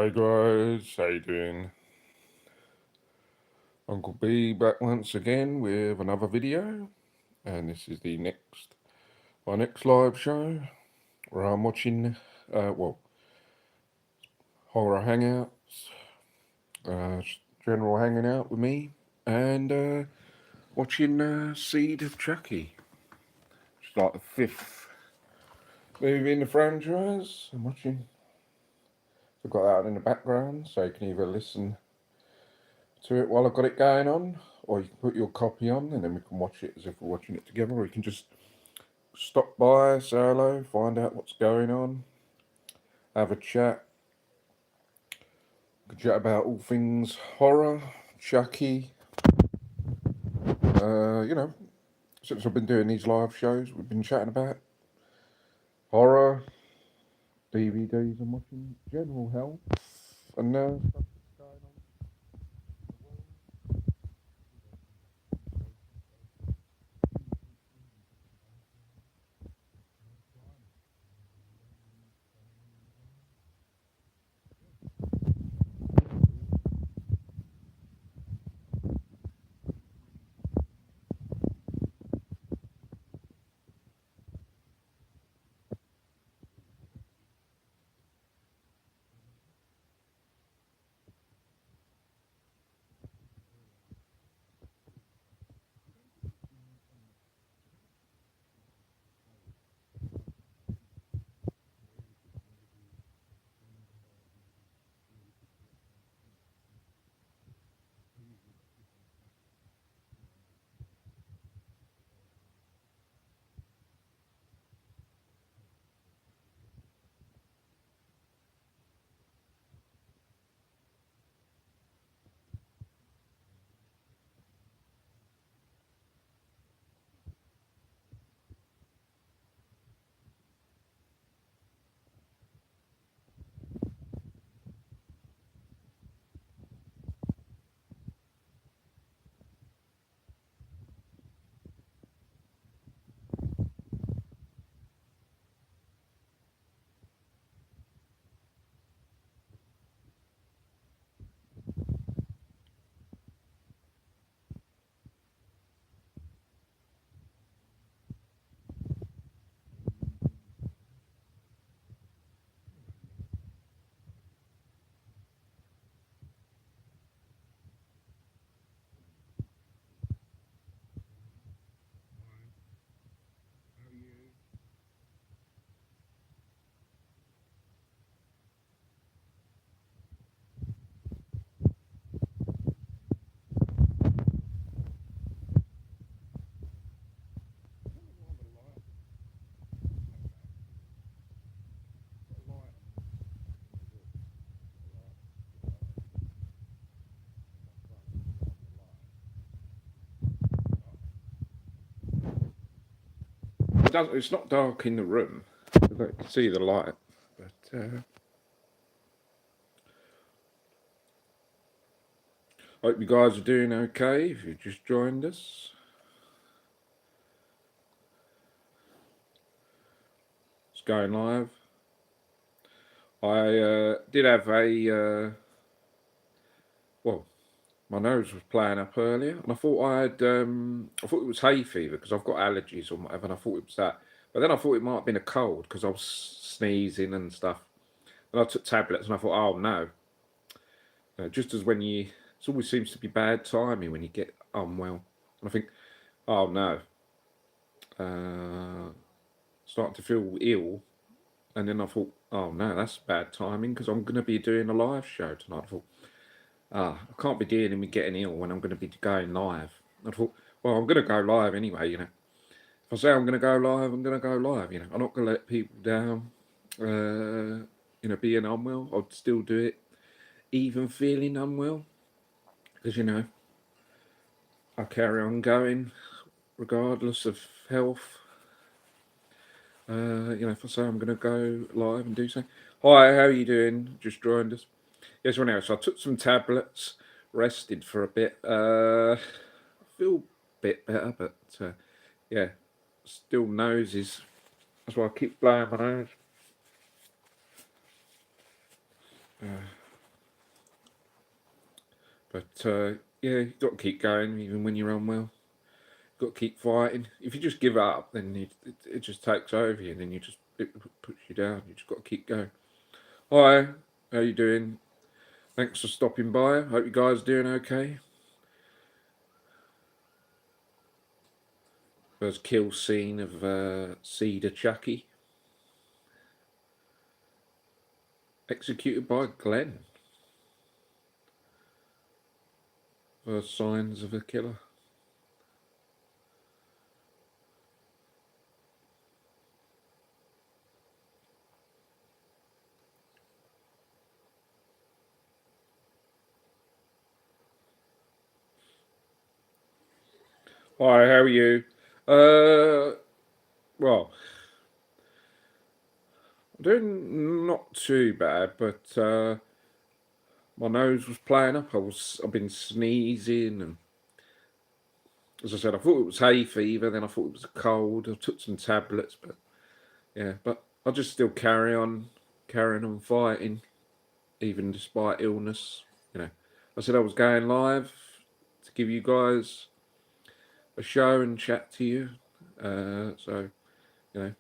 Hey guys, how you doing? Uncle B back once again with another video, and this is my next live show where I'm watching, horror hangouts, general hanging out with me, and watching Seed of Chucky. It's like the fifth movie in the franchise. I'm watching. I've got that in the background, so you can either listen to it while I've got it going on, or you can put your copy on and then we can watch it as if we're watching it together, or you can just stop by, say hello, find out what's going on, have a chat. We can chat about all things horror, Chucky. Since I've been doing these live shows, we've been chatting about horror, DVDs I'm watching, general health, and stuff that's going on in the world. It's not dark in the room. I can see the light, but hope you guys are doing okay if you just joined us. It's going live. I did have my nose was playing up earlier, and I thought I thought it was hay fever because I've got allergies or whatever, and I thought it was that. But then I thought it might have been a cold because I was sneezing and stuff. And I took tablets, and I thought, oh no. Just as when it always seems to be bad timing when you get unwell. And I think, oh no, starting to feel ill. And then I thought, oh no, that's bad timing because I'm going to be doing a live show tonight. I thought, I can't be dealing with getting ill when I'm going to be going live. I thought, well, I'm going to go live anyway, If I say I'm going to go live, I'm going to go live, I'm not going to let people down, being unwell. I'd still do it, even feeling unwell, because, I carry on going regardless of health. If I say I'm going to go live and do so. Hi, how are you doing? Just joined us. Yes, right now. So I took some tablets, rested for a bit. I feel a bit better, but still noses. That's why I keep blowing my nose. But yeah, you've got to keep going even when you're unwell. You've got to keep fighting. If you just give up, then it just takes over you, and then it puts you down. You just got to keep going. Hi, how you doing? Thanks for stopping by. Hope you guys are doing okay. First kill scene of Cedar Chucky, executed by Glenn. First signs of a killer. Hi, how are you? Well, I'm doing not too bad, but my nose was playing up. I've been sneezing, and as I said, I thought it was hay fever. Then I thought it was a cold. I took some tablets, but yeah, but I'll just still carrying on fighting, even despite illness. You know, I said I was going live to give you guys a show and chat to you. So you know,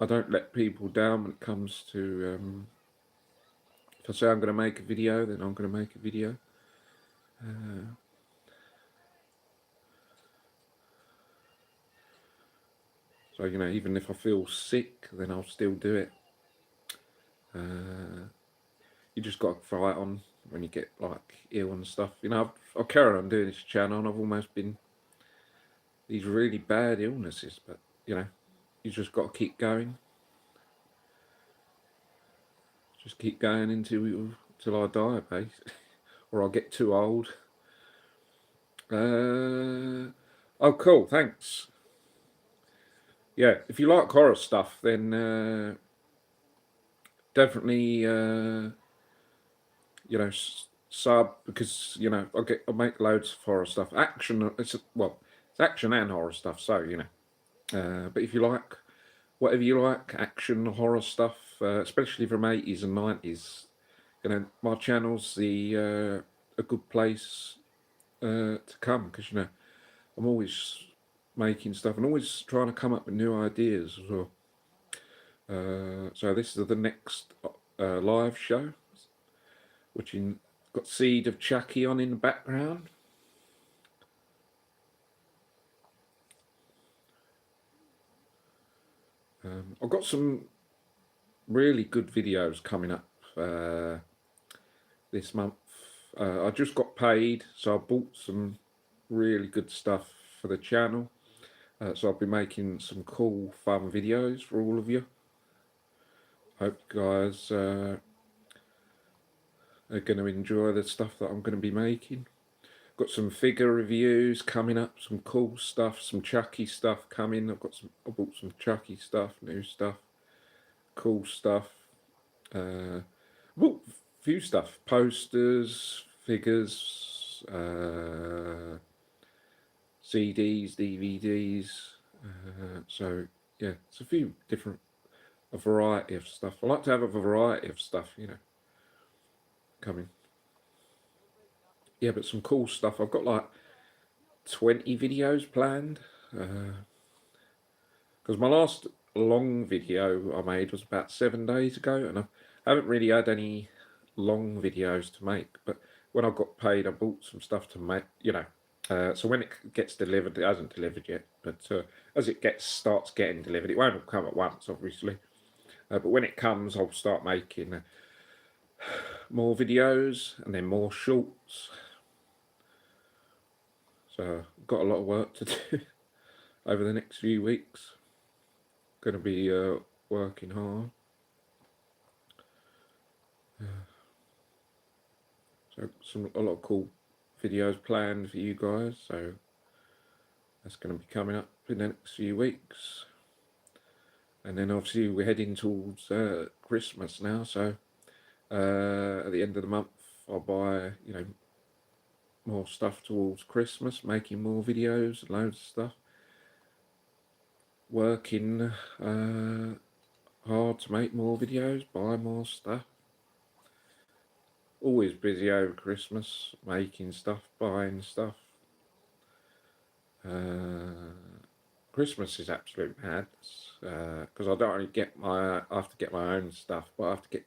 I don't let people down when it comes to. If I say I'm going to make a video, then I'm going to make a video. So you know, even if I feel sick, then I'll still do it. You just got to fight on when you get like ill and stuff. You know, I've carried on doing this channel, and I've almost been these really bad illnesses, but you know, you just got to keep going. Just keep going until I die, basically, or I get too old. Oh, cool. Thanks. Yeah, if you like horror stuff, then definitely you know, sub, because you know I make loads of horror stuff. Action. It's action and horror stuff. So you know, but if you like whatever you like, action, horror stuff, especially from 80s and 90s, you know, my channel's the a good place to come, because you know I'm always making stuff and always trying to come up with new ideas as well. So this is the next live show, which got Seed of Chucky on in the background. I've got some really good videos coming up this month. I just got paid, so I bought some really good stuff for the channel. So I'll be making some cool, fun videos for all of you. Hope you guys are going to enjoy the stuff that I'm going to be making. Got some figure reviews coming up, some cool stuff, some Chucky stuff coming. I bought some Chucky stuff, new stuff, cool stuff. Bought a few stuff, posters, figures, CDs, DVDs. So yeah, it's a variety of stuff. I like to have a variety of stuff, you know, coming. Yeah, but some cool stuff. I've got like 20 videos planned. Because my last long video I made was about 7 days ago, and I haven't really had any long videos to make. But when I got paid, I bought some stuff to make, you know. So when it gets delivered, it hasn't delivered yet, but as it starts getting delivered, it won't come at once, obviously. But when it comes, I'll start making more videos and then more shorts. So I've got a lot of work to do over the next few weeks. Going to be working hard. So a lot of cool videos planned for you guys. So that's going to be coming up in the next few weeks. And then obviously we're heading towards Christmas now. So at the end of the month, I'll buy, you know, more stuff towards Christmas, making more videos, loads of stuff. Working hard to make more videos, buy more stuff. always busy over Christmas, making stuff, buying stuff. Uh, Christmas is absolute madness because I don't only get I have to get my own stuff, but I have to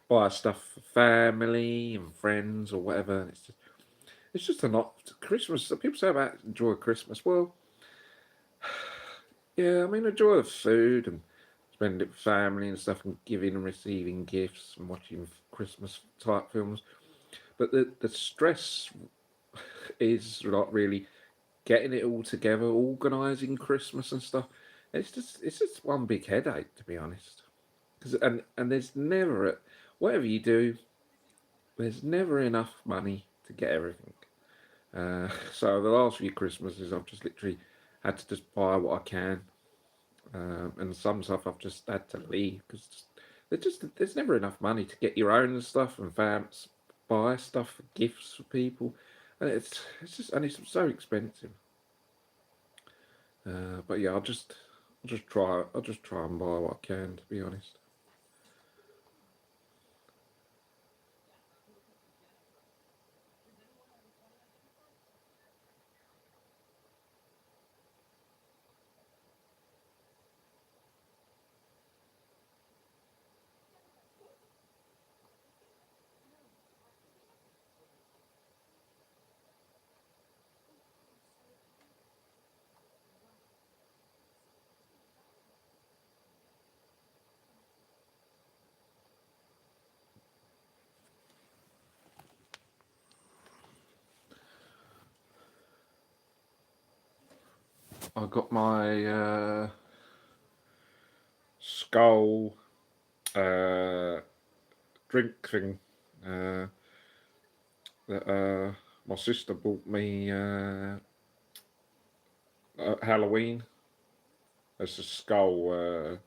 buy stuff for family and friends or whatever. And it's just a lot. Christmas. People say about enjoy Christmas. Well, yeah, I mean, the joy of food and spending it with family and stuff, and giving and receiving gifts and watching Christmas type films. But the stress is not really getting it all together, organising Christmas and stuff. It's just one big headache, to be honest. And there's never whatever you do, there's never enough money to get everything. So the last few Christmases, I've just literally had to just buy what I can, and some stuff I've just had to leave because there's never enough money to get your own stuff and fams buy stuff, gifts for people, and it's so expensive. But yeah, I'll just try and buy what I can. To be honest, I got my skull uh, drink thing uh, that my sister bought me at Halloween. It's a skull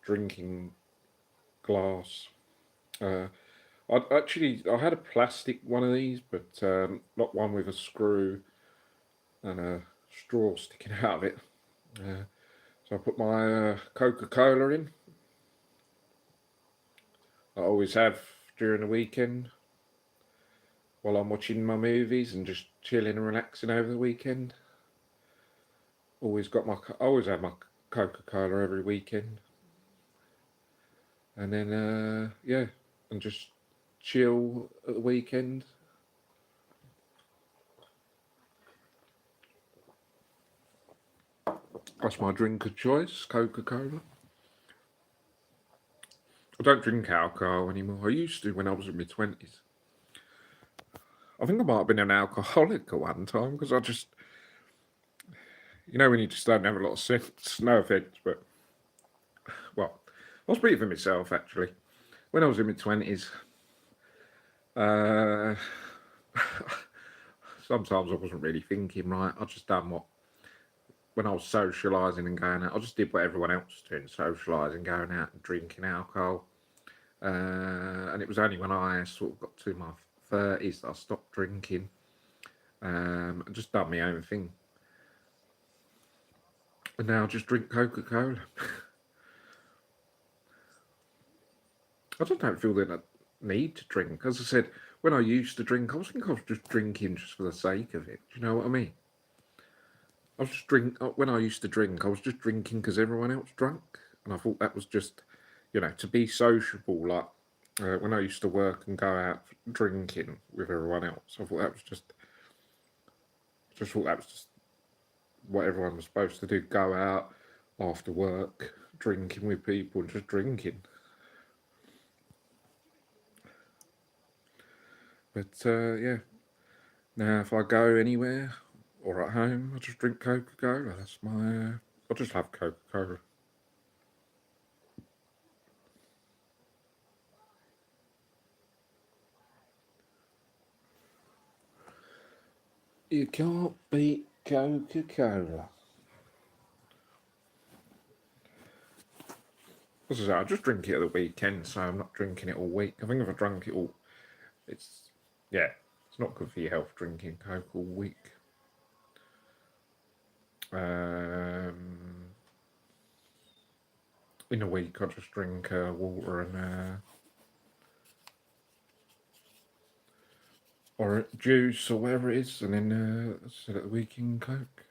drinking glass. Uh, I had a plastic one of these, but not one with a screw and a straw sticking out of it. Uh, so I put my Coca Cola in. I always have during the weekend while I'm watching my movies and just chilling and relaxing over the weekend. I always have my Coca Cola every weekend, and then yeah, and just chill at the weekend. That's my drink of choice, Coca Cola. I don't drink alcohol anymore. I used to when I was in my 20s. I think I might have been an alcoholic at one time because when you just don't have a lot of sense. No offence, but well, I'll speak for myself actually. When I was in my 20s, uh, sometimes I wasn't really thinking right. I just done what when I was socialising and going out. I just did what everyone else was doing: socialising, going out and drinking alcohol. And it was only when I sort of got to my 30s that I stopped drinking and just done my own thing. And now I just drink Coca Cola. I just don't feel the need to drink. As I said, when I used to drink, I was just drinking just for the sake of it. Do you know what I mean? When I used to drink. I was just drinking because everyone else drank, and I thought that was just, to be sociable. Like when I used to work and go out drinking with everyone else, I thought that was just what everyone was supposed to do: go out after work, drinking with people, and just drinking. But yeah, now if I go anywhere or at home, I just drink Coca Cola. That's my. I just have Coca Cola. You can't beat Coca Cola. As I say, I just drink it at the weekend, so I'm not drinking it all week. I think if I drank it all, it's yeah, it's not good for your health drinking Coke all week. Um, in a week, I just drink water and or juice or whatever it is, and then set it the week in Coke.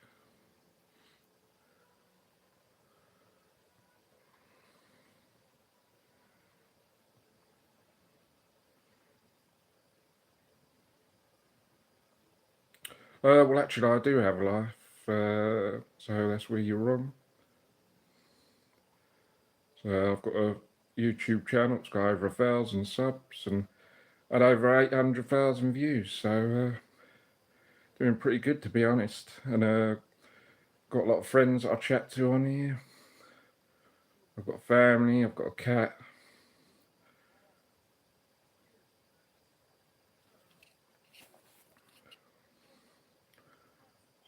Well, actually, I do have a life, so that's where you're wrong. So I've got a YouTube channel. It's got over 1,000 subs and over 800,000 views. So doing pretty good, to be honest. And got a lot of friends that I chat to on here. I've got a family. I've got a cat.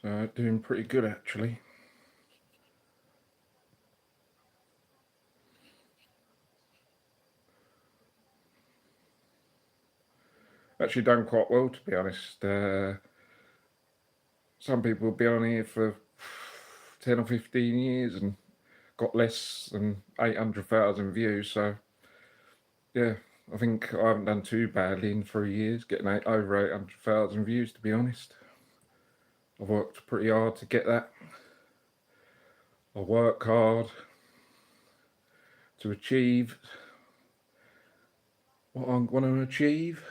So doing pretty good, actually. Actually done quite well, to be honest. Some people have been on here for 10 or 15 years and got less than 800,000 views. So, yeah, I think I haven't done too badly in 3 years, getting over 800,000 views, to be honest. I've worked pretty hard to get that. I work hard to achieve what I want to achieve.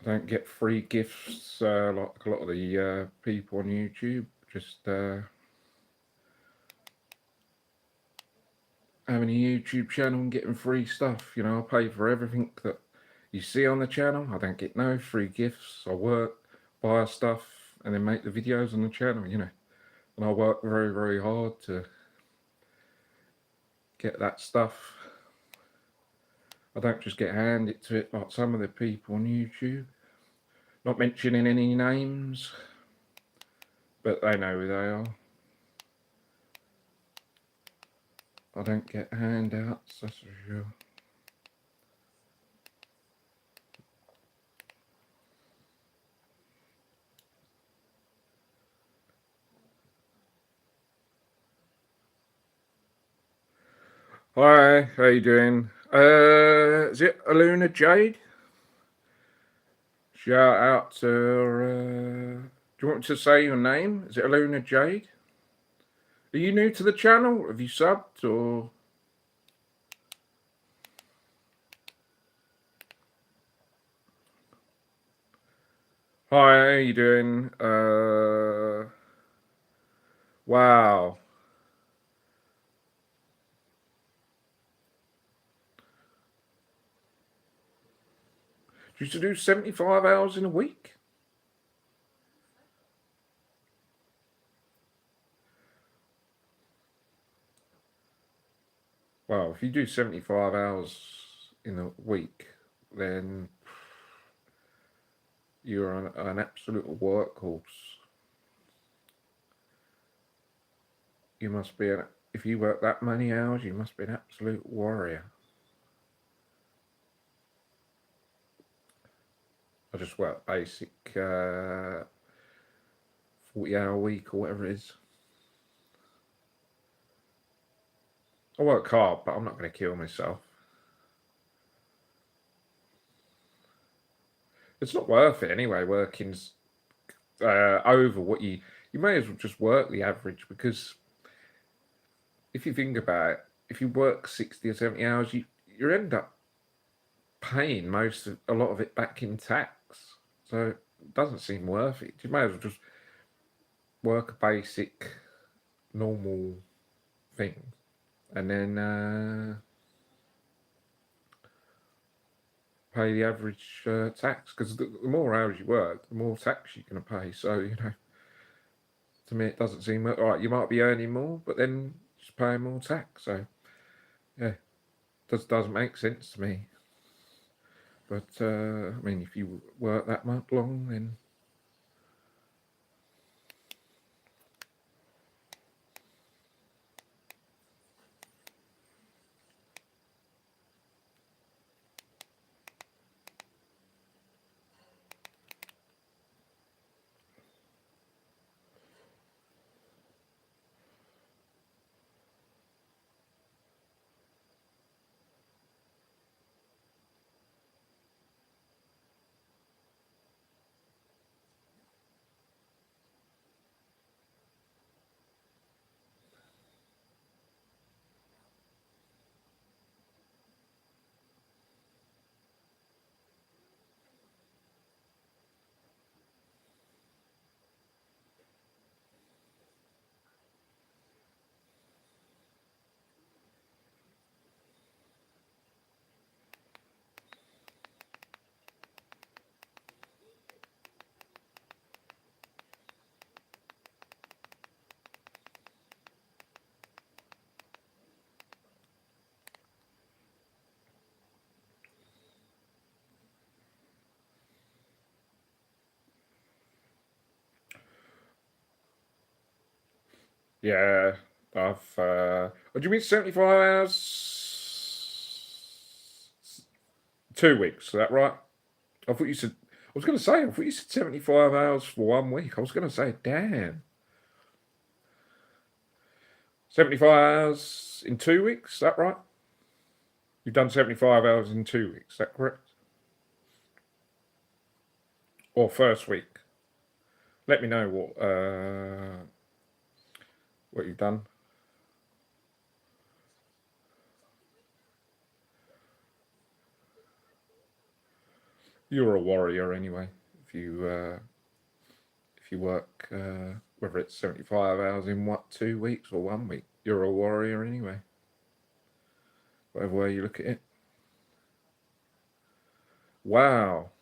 I don't get free gifts like a lot of the people on YouTube. Just having a YouTube channel and getting free stuff. You know, I pay for everything that you see on the channel. I don't get no free gifts. I work, buy stuff, and then make the videos on the channel, you know. And I work very, very hard to get that stuff. I don't just get handed to it like some of the people on YouTube. Not mentioning any names, but they know who they are. I don't get handouts, that's for sure. Hi, how you doing? Is it Aluna Jade? Shout out to do you want to say your name? Is it Aluna Jade? Are you new to the channel? Have you subbed or? Hi, how you doing? Wow. You used to do 75 hours in a week? Well, if you do 75 hours in a week, then you're an absolute workhorse. You must be if you work that many hours, you must be an absolute warrior. I just work basic 40-hour week or whatever it is. I work hard, but I'm not going to kill myself. It's not worth it anyway. Working's over what you may as well just work the average, because if you think about it, if you work 60 or 70 hours, you end up paying a lot of it back in tax. So it doesn't seem worth it. You may as well just work a basic, normal thing, and then pay the average tax. Because the more hours you work, the more tax you're going to pay. So, you know, to me, it doesn't seem all right. You might be earning more, but then just paying more tax. So, yeah, just doesn't make sense to me. But I mean, if you work that much long, then Yeah, I've. What do you mean 75 hours? 2 weeks, is that right? I thought you said. I was going to say. I thought you said 75 hours for 1 week. I was going to say, damn. 75 hours in 2 weeks, is that right? You've done 75 hours in 2 weeks, is that correct? Or first week? Let me know what you've done. You're a warrior anyway. If you work, whether it's 75 hours in 2 weeks or 1 week, you're a warrior anyway. Whatever way you look at it. Wow.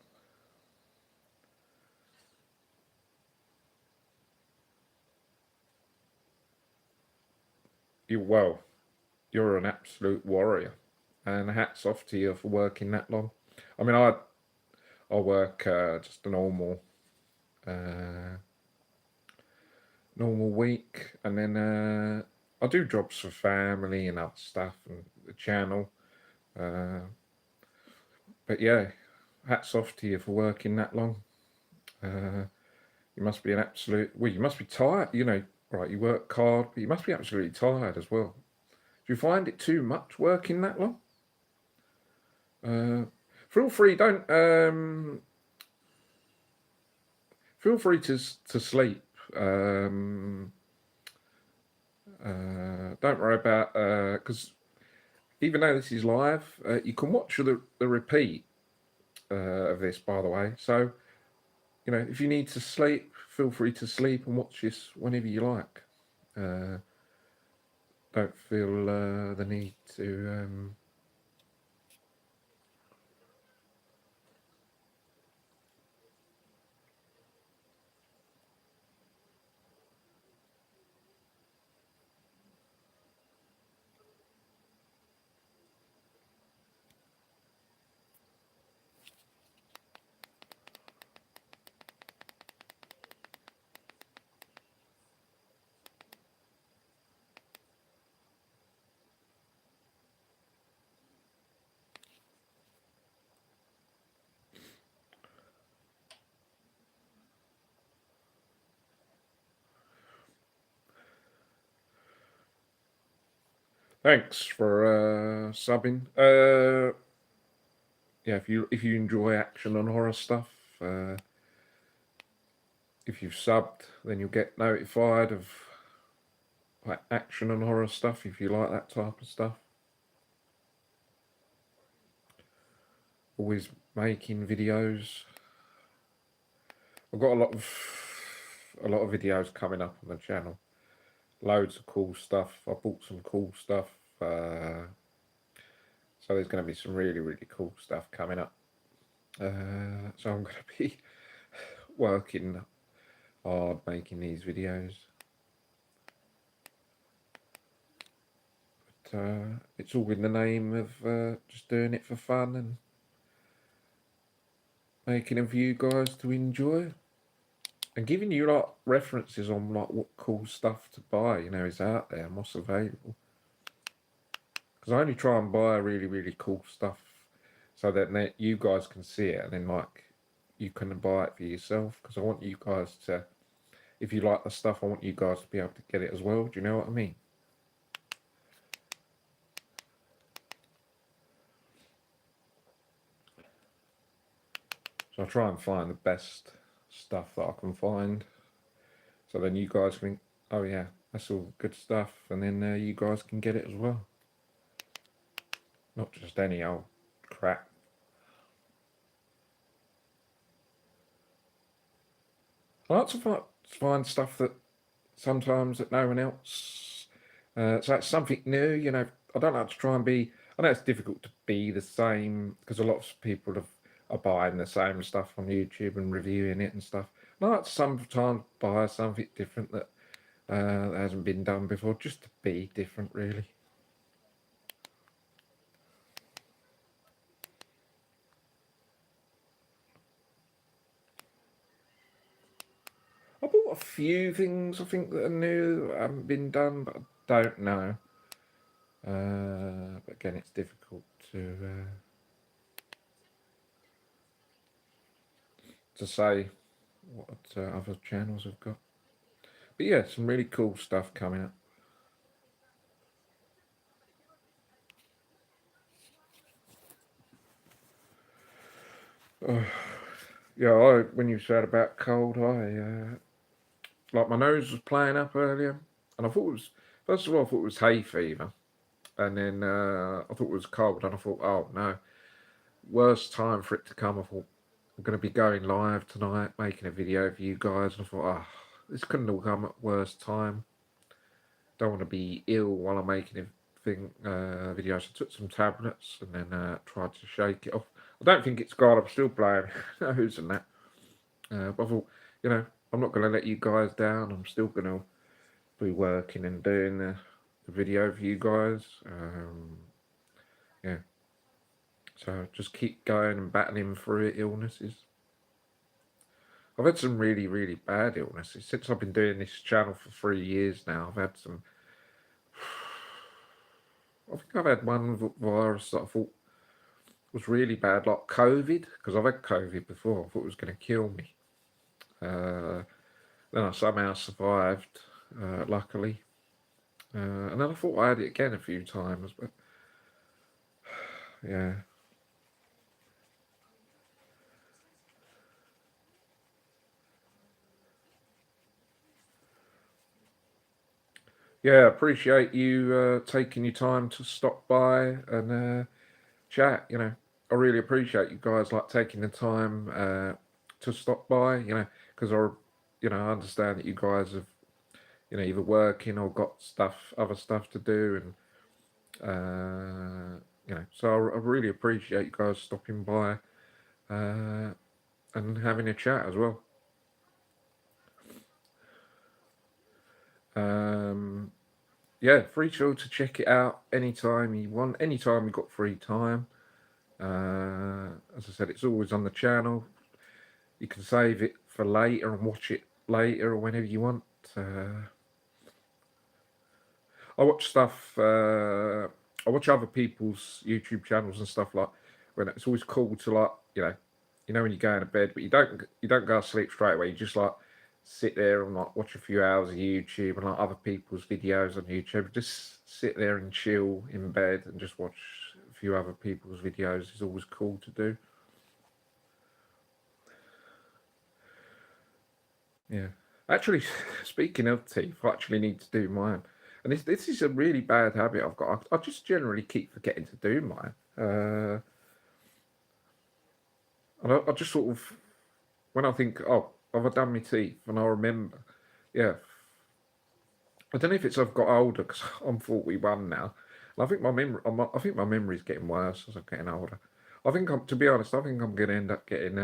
Well, you're an absolute warrior, and hats off to you for working that long. I mean, I work just a uh, normal week, and then I do jobs for family and other stuff and the channel. Uh, but yeah, hats off to you for working that long. Uh, you must be an absolute. Well, you must be tired. Right? You work hard, but you must be absolutely tired as well. Do you find it too much working that long? Uh, feel free. Don't. Feel free to sleep. Don't worry about because even though this is live, you can watch the repeat of this, by the way. So if you need to sleep, feel free to sleep and watch this whenever you like. Uh, don't feel the need to. Thanks for subbing. Yeah, if you enjoy action and horror stuff, uh, if you've subbed, then you'll get notified of like action and horror stuff if you like that type of stuff. Always making videos. I've got a lot of videos coming up on the channel. Loads of cool stuff. I bought some cool stuff. So there's going to be some really, really cool stuff coming up. So I'm going to be working hard making these videos. But it's all in the name of just doing it for fun and making them for you guys to enjoy. And giving you like references on like what cool stuff to buy, is out there and what's available. Because I only try and buy really, really cool stuff so that you guys can see it and then like you can buy it for yourself. Because I want you guys to, if you like the stuff, I want you guys to be able to get it as well. Do you know what I mean? So I try and find the best stuff that I can find. So then you guys think, oh yeah, that's all good stuff, and then you guys can get it as well. Not just any old crap. I like to find stuff that sometimes that no one else. So that's something new. I don't like to try and be. I know it's difficult to be the same because a lot of people are buying the same stuff on YouTube and reviewing it and stuff. And I like to sometimes buy something different that hasn't been done before, just to be different, really. I a few things I think that are new that haven't been done, but I don't know. But again, it's difficult to say what other channels have got. But yeah, some really cool stuff coming up. Yeah, when you said about cold, like my nose was playing up earlier, and I thought it was first of all I thought it was hay fever, and then I thought it was cold, and I thought, oh no, worst time for it to come. I thought I'm going to be going live tonight, making a video for you guys, and I thought, oh, this couldn't have come at worst time. Don't want to be ill while I'm making a video. So I took some tablets and then tried to shake it off. I don't think it's gone. I'm still playing nose and that. But I thought, I'm not going to let you guys down. I'm still going to be working and doing the video for you guys. Yeah. So just keep going and battling through illnesses. I've had some really, really bad illnesses since I've been doing this channel for 3 years now. I've had some. I think I've had one virus that I thought was really bad, like COVID, because I've had COVID before. I thought it was going to kill me. Then I somehow survived, luckily. And then I thought I had it again a few times, but yeah. Yeah, appreciate you taking your time to stop by and chat. I really appreciate you guys like taking the time to stop by. Because I understand that you guys have either working or got other stuff to do, and so I really appreciate you guys stopping by and having a chat as well. Yeah, free sure to check it out anytime you want, anytime you've got free time. As I said, it's always on the channel. You can save it for later and watch it later or whenever you want. I watch stuff. I watch other people's YouTube channels and stuff like. When it's always cool to like when you go into bed, but you don't go to sleep straight away. You just like sit there and like watch a few hours of YouTube and like other people's videos on YouTube. Just sit there and chill in bed and just watch a few other people's videos is always cool to do. Yeah. Actually, speaking of teeth, I actually need to do mine. And this is a really bad habit I've got. I just generally keep forgetting to do mine. And I just sort of, when I think, oh, have I done my teeth? And I remember, yeah. I don't know if it's I've got older because I'm 41 now. And I think my memory's getting worse as I'm getting older. To be honest, I think I'm going to end up getting,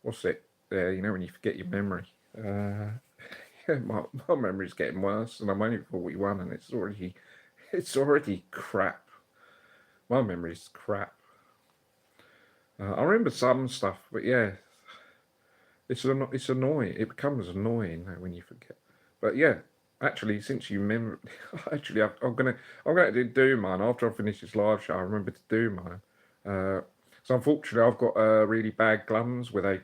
what's it? When you forget your memory. Yeah, my memory's getting worse, and I'm only 41, and it's already crap. My memory's crap. I remember some stuff, but yeah, it's annoying. It becomes annoying when you forget. But yeah, actually, since you remember, actually, I'm gonna do mine after I finish this live show. I remember to do mine. So unfortunately, I've got really bad gums where they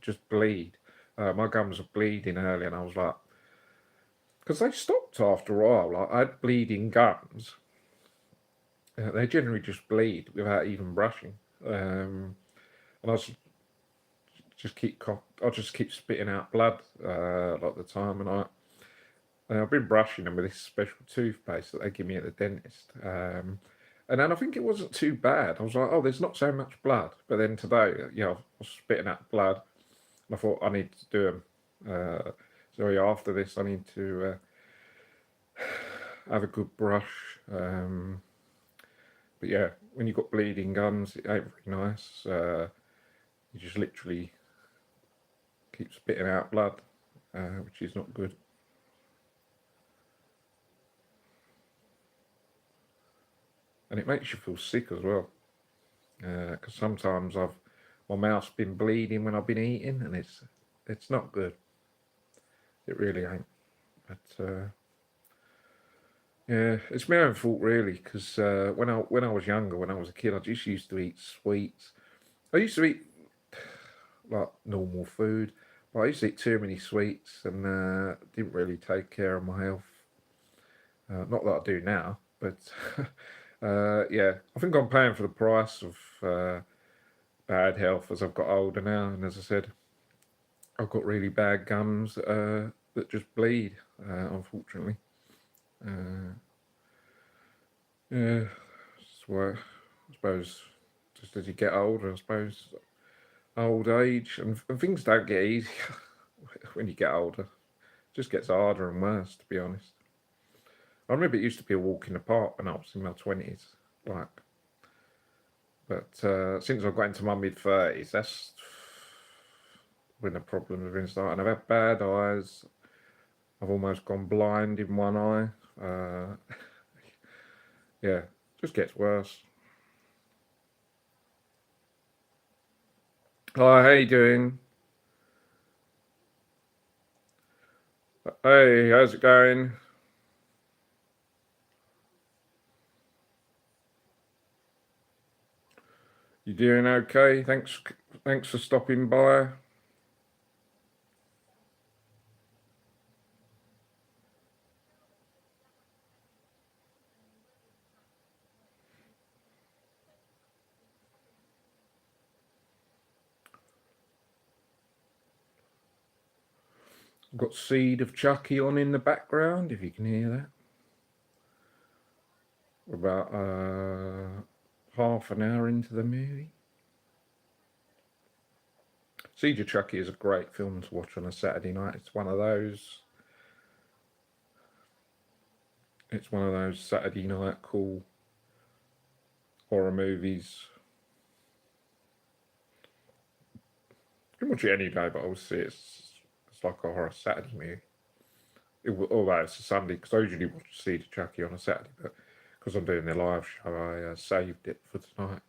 just bleed. My gums are bleeding early, and I was like, because they stopped after a while. Like I had bleeding gums. They generally just bleed without even brushing. And I just keep spitting out blood like the time, and I've been brushing them with this special toothpaste that they give me at the dentist. And then I think it wasn't too bad. I was like, oh, there's not so much blood. But then today, I was spitting out blood, and I thought I need to do them. So yeah, after this, I need to have a good brush. But yeah, when you've got bleeding gums, it ain't very nice. You just literally keep spitting out blood, which is not good. And it makes you feel sick as well. Because sometimes my mouth's been bleeding when I've been eating, and It's not good. It really ain't. But yeah, it's my own fault really. Because when I was younger, when I was a kid, I just used to eat sweets. I used to eat like normal food, but I used to eat too many sweets and didn't really take care of my health. Not that I do now, but yeah, I think I'm paying for the price of bad health as I've got older now. And as I said, I've got really bad gums that just bleed, unfortunately. Uh, yeah, that's why I suppose just as you get older, I suppose old age and things don't get easier when you get older. It just gets harder and worse, to be honest. I remember it used to be a walk in the park when I was in my 20s, like, but since I got into my mid 30s, that's when the problems have been starting. I've had bad eyes. I've almost gone blind in one eye. Yeah, just gets worse. Hi, how you doing? Hey, how's it going? You doing okay? Thanks for stopping by. Got Seed of Chucky on in the background, if you can hear that. We're about half an hour into the movie. Seed of Chucky is a great film to watch on a Saturday night. It's one of those. It's one of those Saturday night cool horror movies. You can watch it any day, but obviously it's like a horror Saturday movie. Although it's a Sunday, because I usually watch Seed of Chucky on a Saturday, but because I'm doing the live show, I saved it for tonight.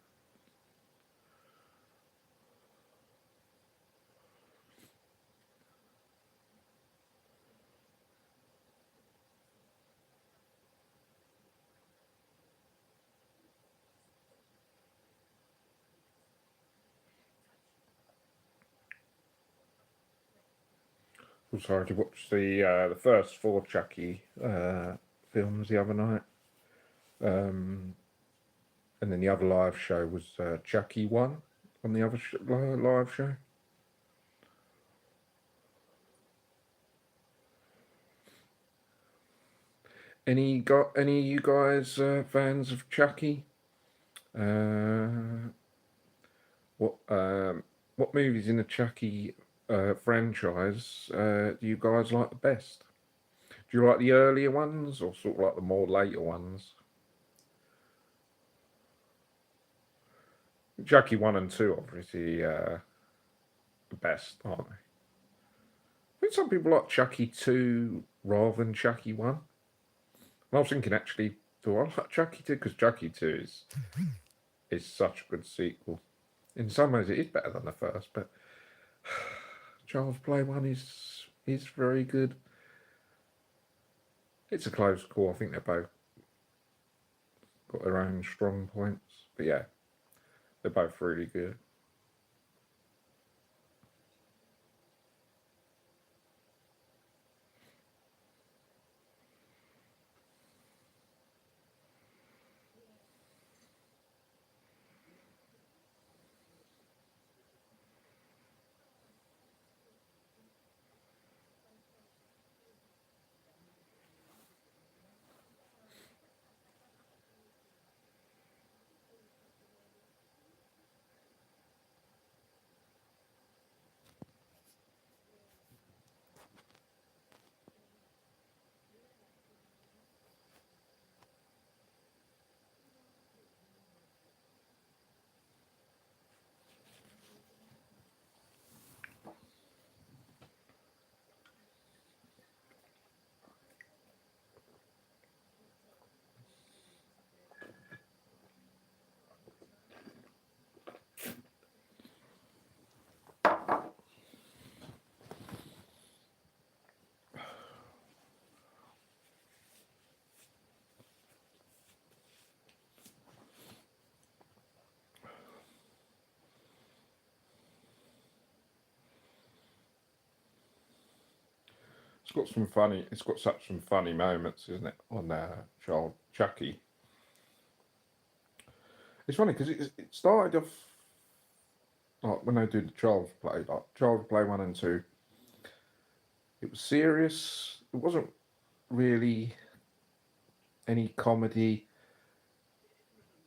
Also, I watched the first four Chucky films the other night, um, and then the other live show was Chucky one on the other live show. Any of you guys fans of Chucky? Uh, what movies in the Chucky franchise do you guys like the best? Do you like the earlier ones or sort of like the more later ones? Chucky one and two, obviously, the best, aren't they? I think some people like Chucky two rather than Chucky one. And I was thinking actually, do I like Chucky two? Because Chucky two is such a good sequel. In some ways, it is better than the first, but Charles Play one is very good. It's a close call. I think they're both got their own strong points, but yeah, they're both really good. It's got some funny. It's got such some funny moments, isn't it? On child Chucky. It's funny because it started off like when they do the Child's Play, like Child's Play 1 and 2. It was serious. It wasn't really any comedy.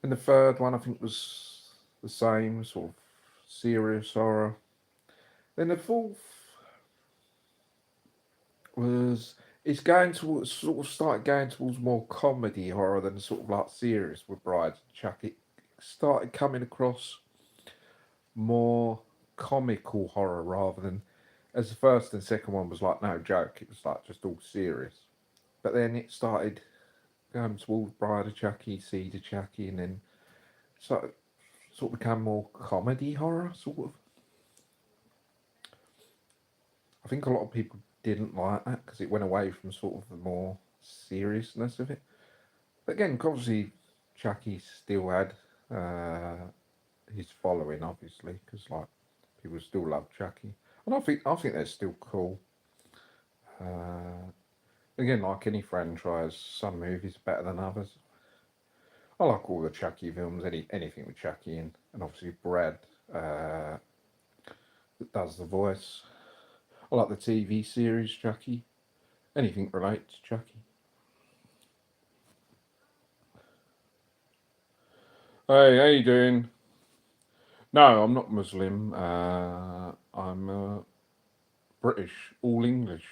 And the third one, I think, was the same sort of serious horror. Then the fourth was it's going towards sort of started going towards more comedy horror than sort of like serious with Bride and Chuck. It started coming across more comical horror rather than as the first and second one was like no joke. It was like just all serious. But then it started going towards Bride of Chucky, Seed of Chucky, and then sort of become more comedy horror sort of. I think a lot of people didn't like that because it went away from sort of the more seriousness of it. But again, obviously, Chucky still had his following, obviously, because like people still love Chucky, and I think they're still cool. Again, like any franchise, some movies are better than others. I like all the Chucky films, anything with Chucky in, and obviously Brad that does the voice. I like the TV series Chucky. Anything related to Chucky. Hey, how you doing? No, I'm not Muslim. I'm British, all English.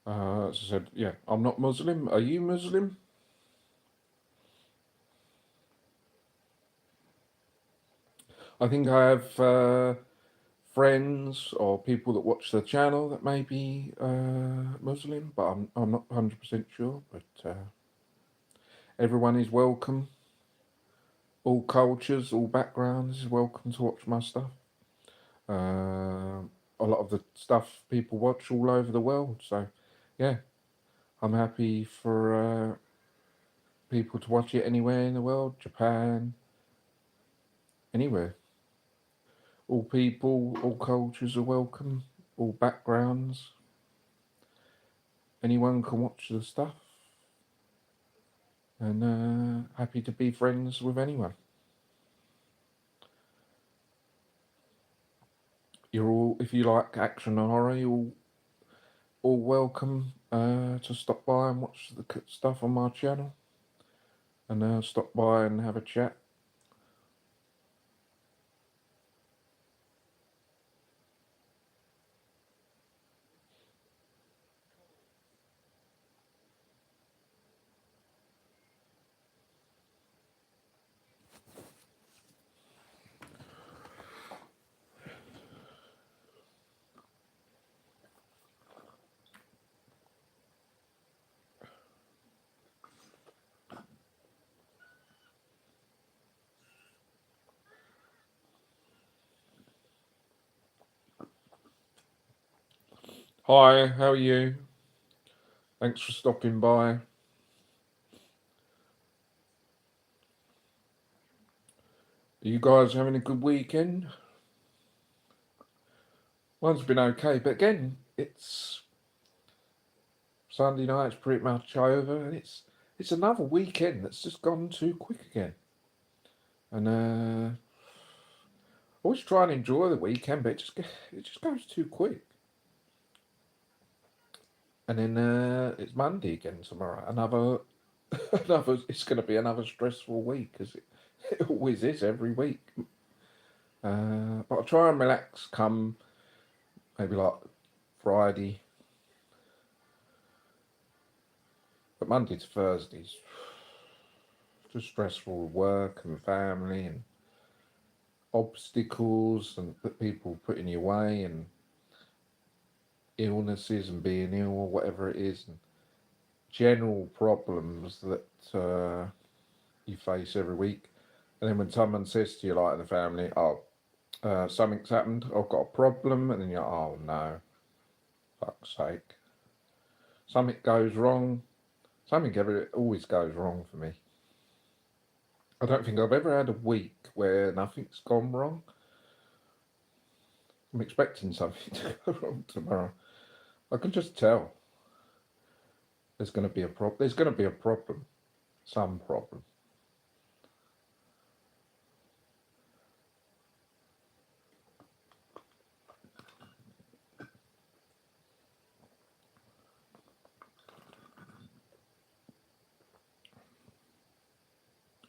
As I said, yeah, I'm not Muslim. Are you Muslim? I think I have friends or people that watch the channel that may be Muslim, but I'm not 100% sure. But everyone is welcome. All cultures, all backgrounds is welcome to watch my stuff. A lot of the stuff people watch all over the world. So, yeah, I'm happy for people to watch it anywhere in the world, Japan, anywhere. All people, all cultures are welcome, all backgrounds. Anyone can watch the stuff, and happy to be friends with anyone. You're all, if you like action and horror, you're all welcome to stop by and watch the stuff on my channel, and stop by and have a chat. Hi, how are you? Thanks for stopping by. Are you guys having a good weekend? Mine's been okay, but again, it's Sunday night's pretty much over, and it's another weekend that's just gone too quick again. And I always try and enjoy the weekend, but it just goes too quick. And then it's Monday again tomorrow. Another. It's going to be another stressful week, as it always is every week. But I'll try and relax. Come maybe like Friday, but Monday to Thursdays just stressful with work and family and obstacles and people putting you away and illnesses and being ill or whatever it is, and general problems that you face every week. And then when someone says to you, like in the family, "Oh, something's happened. I've got a problem," and then you're, "Oh no, fuck's sake." something goes wrong. Something always goes wrong for me. I don't think I've ever had a week where nothing's gone wrong. I'm expecting something to go wrong tomorrow. I can just tell there's going to be a problem. There's going to be a problem. Some problem.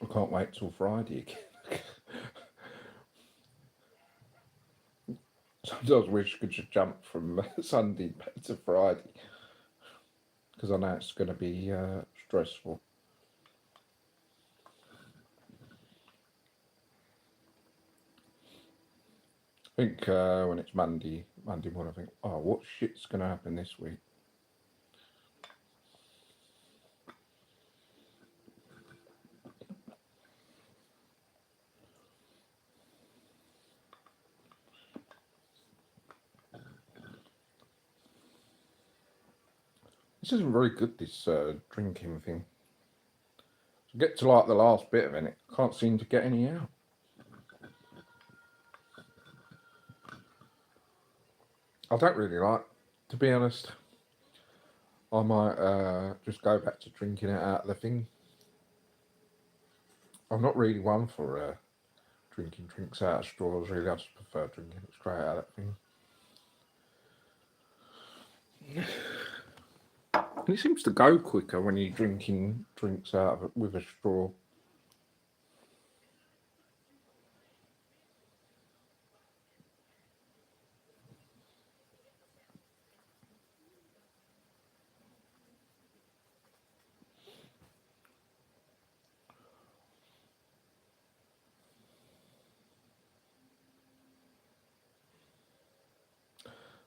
I can't wait till Friday again. Sometimes I wish I could just jump from Sunday back to Friday because I know it's going to be stressful. I think when it's Monday morning, I think, oh, what shit's going to happen this week? This isn't very good, this drinking thing. To get to like the last bit of it, I can't seem to get any out. I don't really like, to be honest. I might just go back to drinking it out of the thing. I'm not really one for drinking drinks out of straws, really. I just prefer drinking it straight out of that thing. And it seems to go quicker when you're drinking drinks out of it with a straw.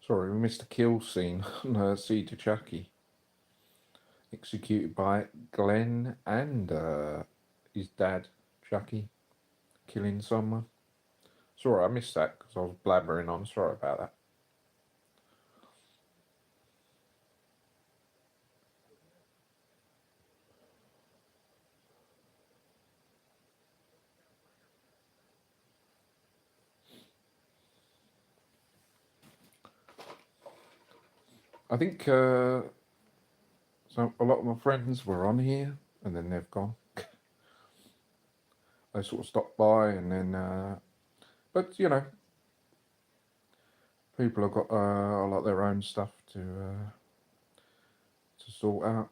Sorry, we missed a kill scene on Seed to Chucky. Executed by Glenn and his dad, Chucky, killing someone. Sorry, I missed that because I was blabbering on. Sorry about that. I think so. A lot of my friends were on here and then they've gone. They sort of stopped by and then, but you know, people have got a lot of their own stuff to sort out.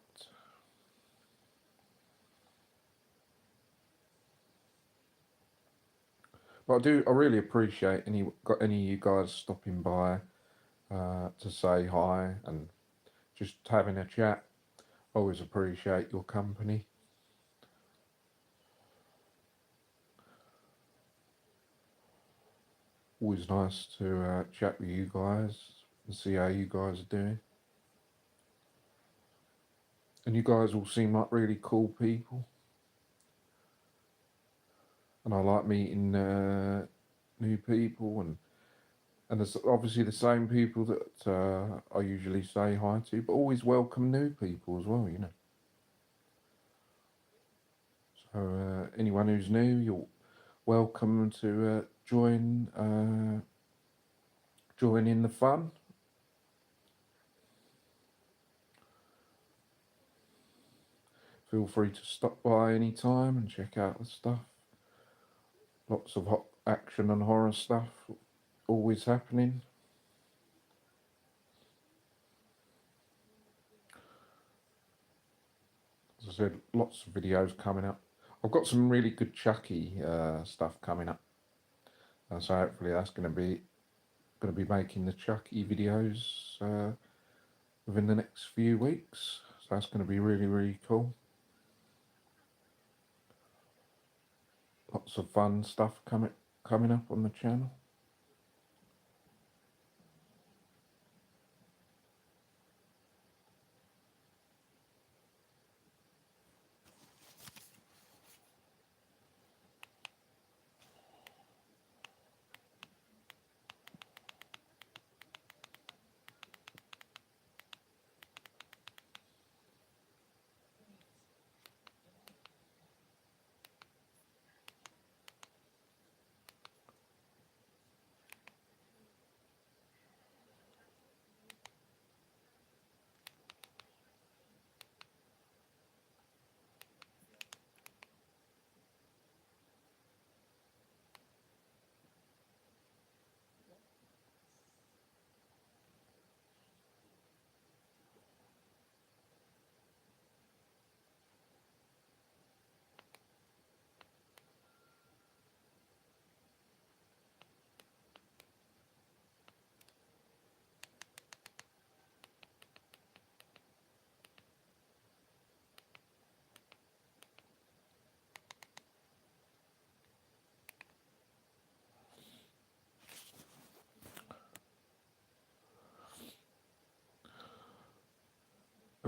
But I really appreciate any of you guys stopping by to say hi and just having a chat. Always appreciate your company. Always nice to chat with you guys and see how you guys are doing. And you guys all seem like really cool people. And I like meeting new people and there's obviously the same people that I usually say hi to, but always welcome new people as well, you know. So anyone who's new, you're welcome to join in the fun. Feel free to stop by any time and check out the stuff. Lots of hot action and horror stuff always happening. As I said, lots of videos coming up. I've got some really good Chucky stuff coming up. So hopefully that's going to be making the Chucky videos within the next few weeks. So that's going to be really, really cool. Lots of fun stuff coming up on the channel.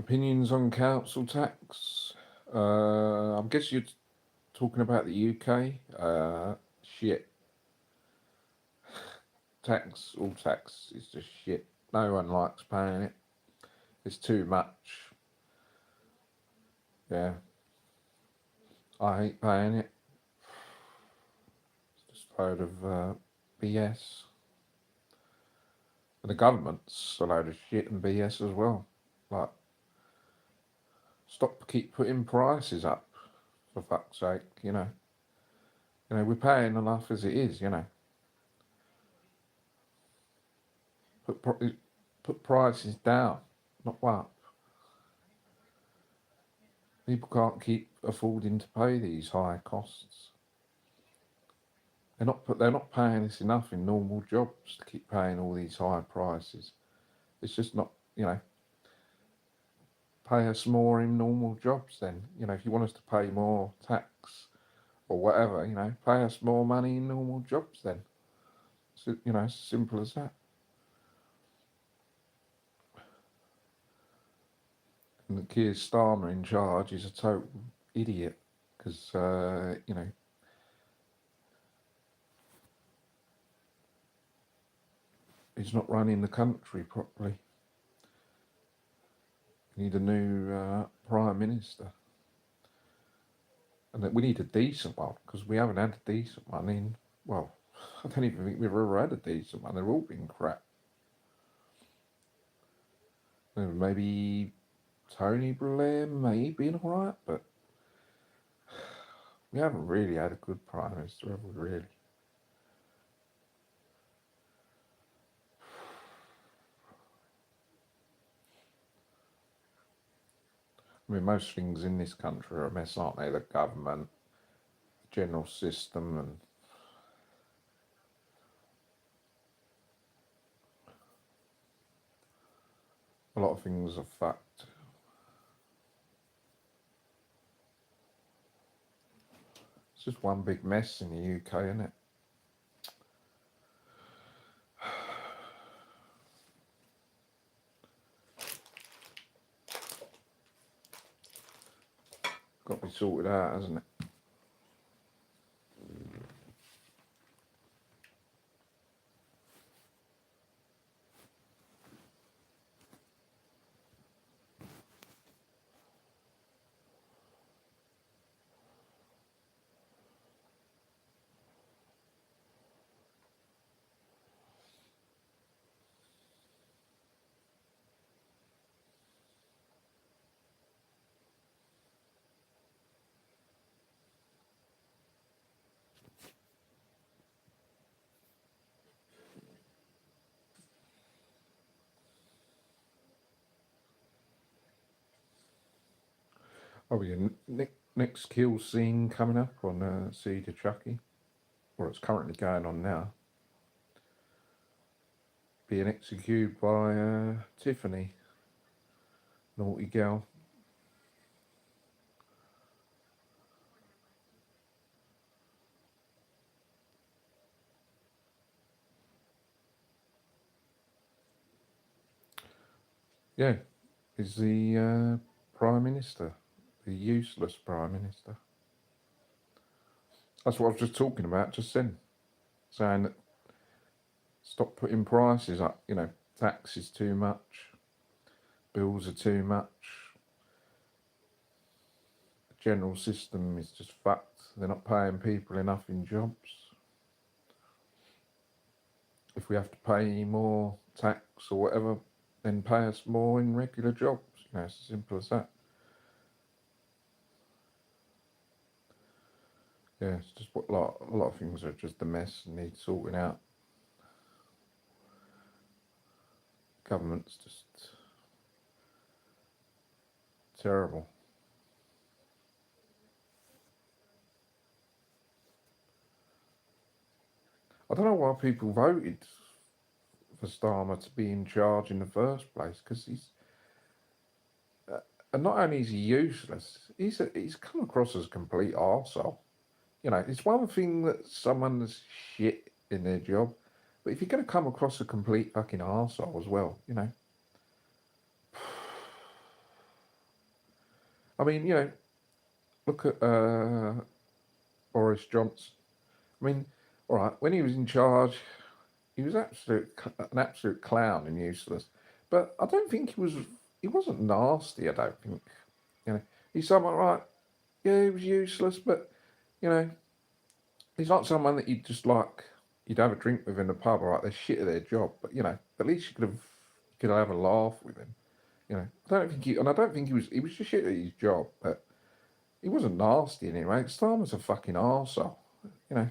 Opinions on council tax? I guess you're talking about the UK. Shit. All tax is just shit. No one likes paying it. It's too much. Yeah. I hate paying it. It's just a load of BS. And the government's a load of shit and BS as well. Like, keep putting prices up, for fuck's sake, you know. We're paying enough as it is, you know. Put prices down, not up. People can't keep affording to pay these high costs. They're not paying us enough in normal jobs to keep paying all these high prices. It's just not, you know. Pay us more in normal jobs then. If you want us to pay more tax or whatever, pay us more money in normal jobs then. So, it's as simple as that. And the Keir Starmer in charge is a total idiot because, he's not running the country properly. We need a new Prime Minister. And we need a decent one because we haven't had a decent one in, well, I don't even think we've ever had a decent one. They've all been crap. Maybe Tony Blair may have been alright, but we haven't really had a good Prime Minister, have we, really? I mean, most things in this country are a mess, aren't they? The government, the general system, and a lot of things are fucked. It's just one big mess in the UK, isn't it? Got to be sorted out, hasn't it? Oh, yeah, next kill scene coming up on Seed of Chucky, or it's currently going on now. Being executed by Tiffany, naughty girl. Yeah, is the Prime Minister, the useless Prime Minister. That's what I was just talking about just then, saying that stop putting prices up, tax is too much, bills are too much, the general system is just fucked, they're not paying people enough in jobs. If we have to pay more tax or whatever, then pay us more in regular jobs, it's as simple as that. Yeah, it's just a lot of things are just a mess and need sorting out. Government's just terrible. I don't know why people voted for Starmer to be in charge in the first place, because he's and not only is he useless, he's come across as a complete arsehole. It's one thing that someone's shit in their job, but if you're going to come across a complete fucking arsehole as well, I mean, look at Boris Johnson. I mean, all right, when he was in charge, he was an absolute clown and useless. But I don't think he wasn't nasty. I don't think, you know, he's someone right. Yeah, he was useless, but you know, he's not someone that you'd have a drink with in the pub. All right, they're shit at their job, but at least you could have a laugh with him. I don't think he was just shit at his job, but he wasn't nasty anyway. Starmer's a fucking arsehole, you know.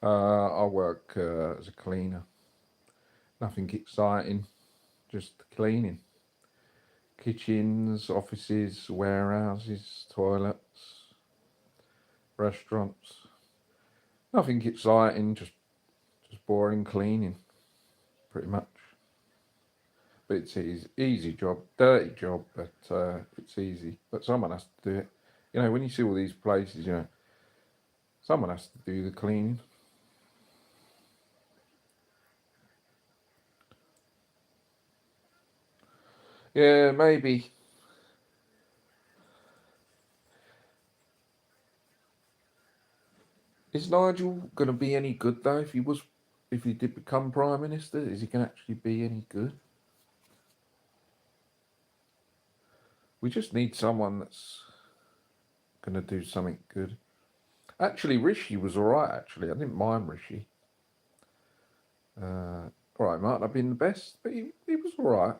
I work as a cleaner. Nothing exciting, just cleaning. Kitchens, offices, warehouses, toilets, restaurants. Nothing exciting, just boring cleaning, pretty much. But it's easy job, dirty job, but it's easy. But someone has to do it. When you see all these places, someone has to do the cleaning. Yeah, maybe. Is Nigel going to be any good though? If he did become prime minister, is he going to actually be any good? We just need someone that's going to do something good. Actually, Rishi was all right. Actually, I didn't mind Rishi. All right, might not have been the best, but he was all right.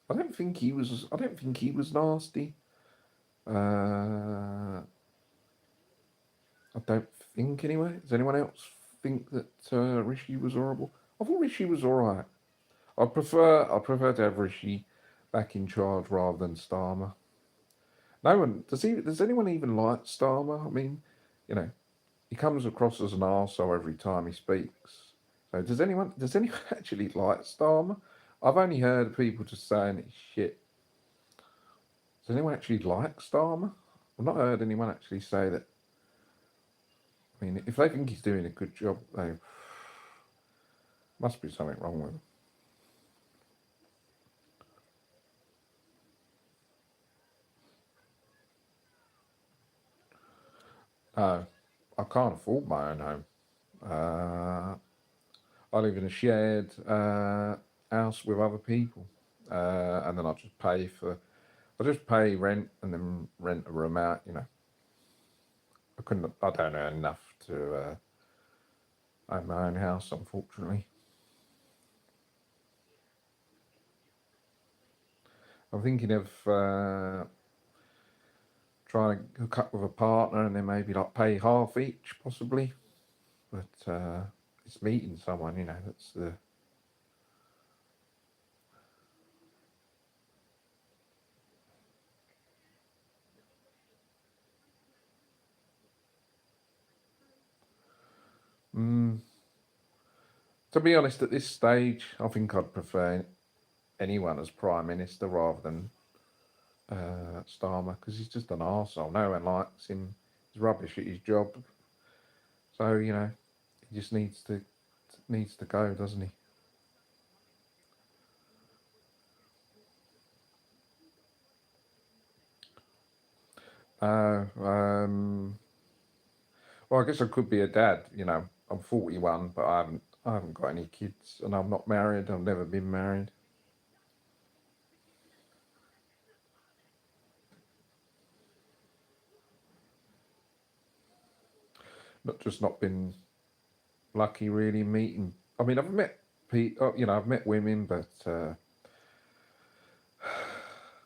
I don't think he was. I don't think he was nasty. I don't think anyway. Does anyone else think that Rishi was horrible? I thought Rishi was all right. I prefer to have Rishi back in charge rather than Starmer. No one does anyone even like Starmer? I mean, you know, he comes across as an arsehole every time he speaks. So does anyone actually like Starmer? I've only heard people just saying it's shit. Does anyone actually like Starmer? I've not heard anyone actually say that. I mean, if they think he's doing a good job, they must be something wrong with him. No, I can't afford my own home. Uh, I live in a shared house with other people, and then I just pay rent and then rent a room out. I don't earn enough to own my own house, unfortunately. I'm thinking of trying to hook up with a partner and then maybe like pay half each, possibly. But it's meeting someone, that's the. Mm, to be honest, at this stage, I think I'd prefer anyone as prime minister rather than Starmer because he's just an arsehole. No one likes him. He's rubbish at his job. So he just needs to go, doesn't he? Well, I guess I could be a dad. I'm 41, but I haven't got any kids, and I'm not married. I've never been married. Not been lucky really meeting. I mean, I've met people. I've met women, but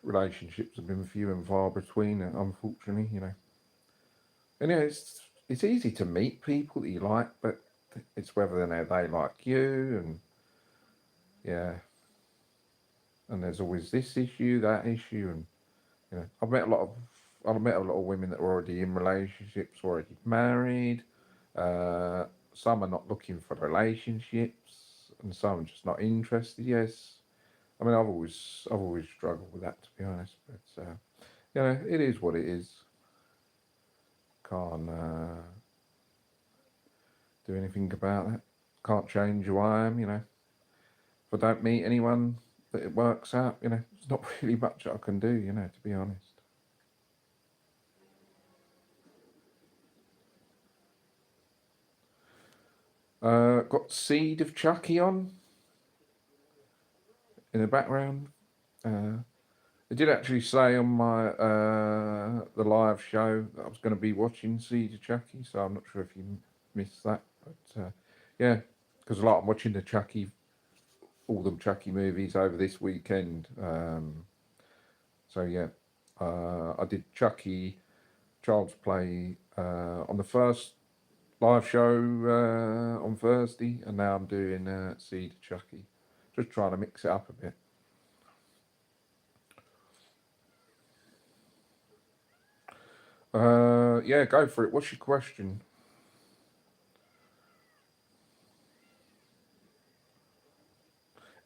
relationships have been few and far between. Unfortunately, and it's easy to meet people that you like, but it's whether they like you, and yeah, and there's always this issue, that issue, and I've met a lot of women that are already in relationships, already married. Uh, some are not looking for relationships, and some are just not interested. Yes, I mean I've always struggled with that, to be honest. But it is what it is. can't do anything about that. Can't change who I am, you know. If I don't meet anyone that it works out, you know, there's not really much I can do, you know, to be honest. Got Seed of Chucky on in the background. I did actually say on my the live show that I was going to be watching Seed of Chucky, so I'm not sure if you missed that, but yeah, because I'm watching the Chucky, all the Chucky movies over this weekend. So yeah, I did Chucky, Child's Play on the first live show on Thursday, and now I'm doing Seed of Chucky. Just trying to mix it up a bit. Yeah, go for it. What's your question?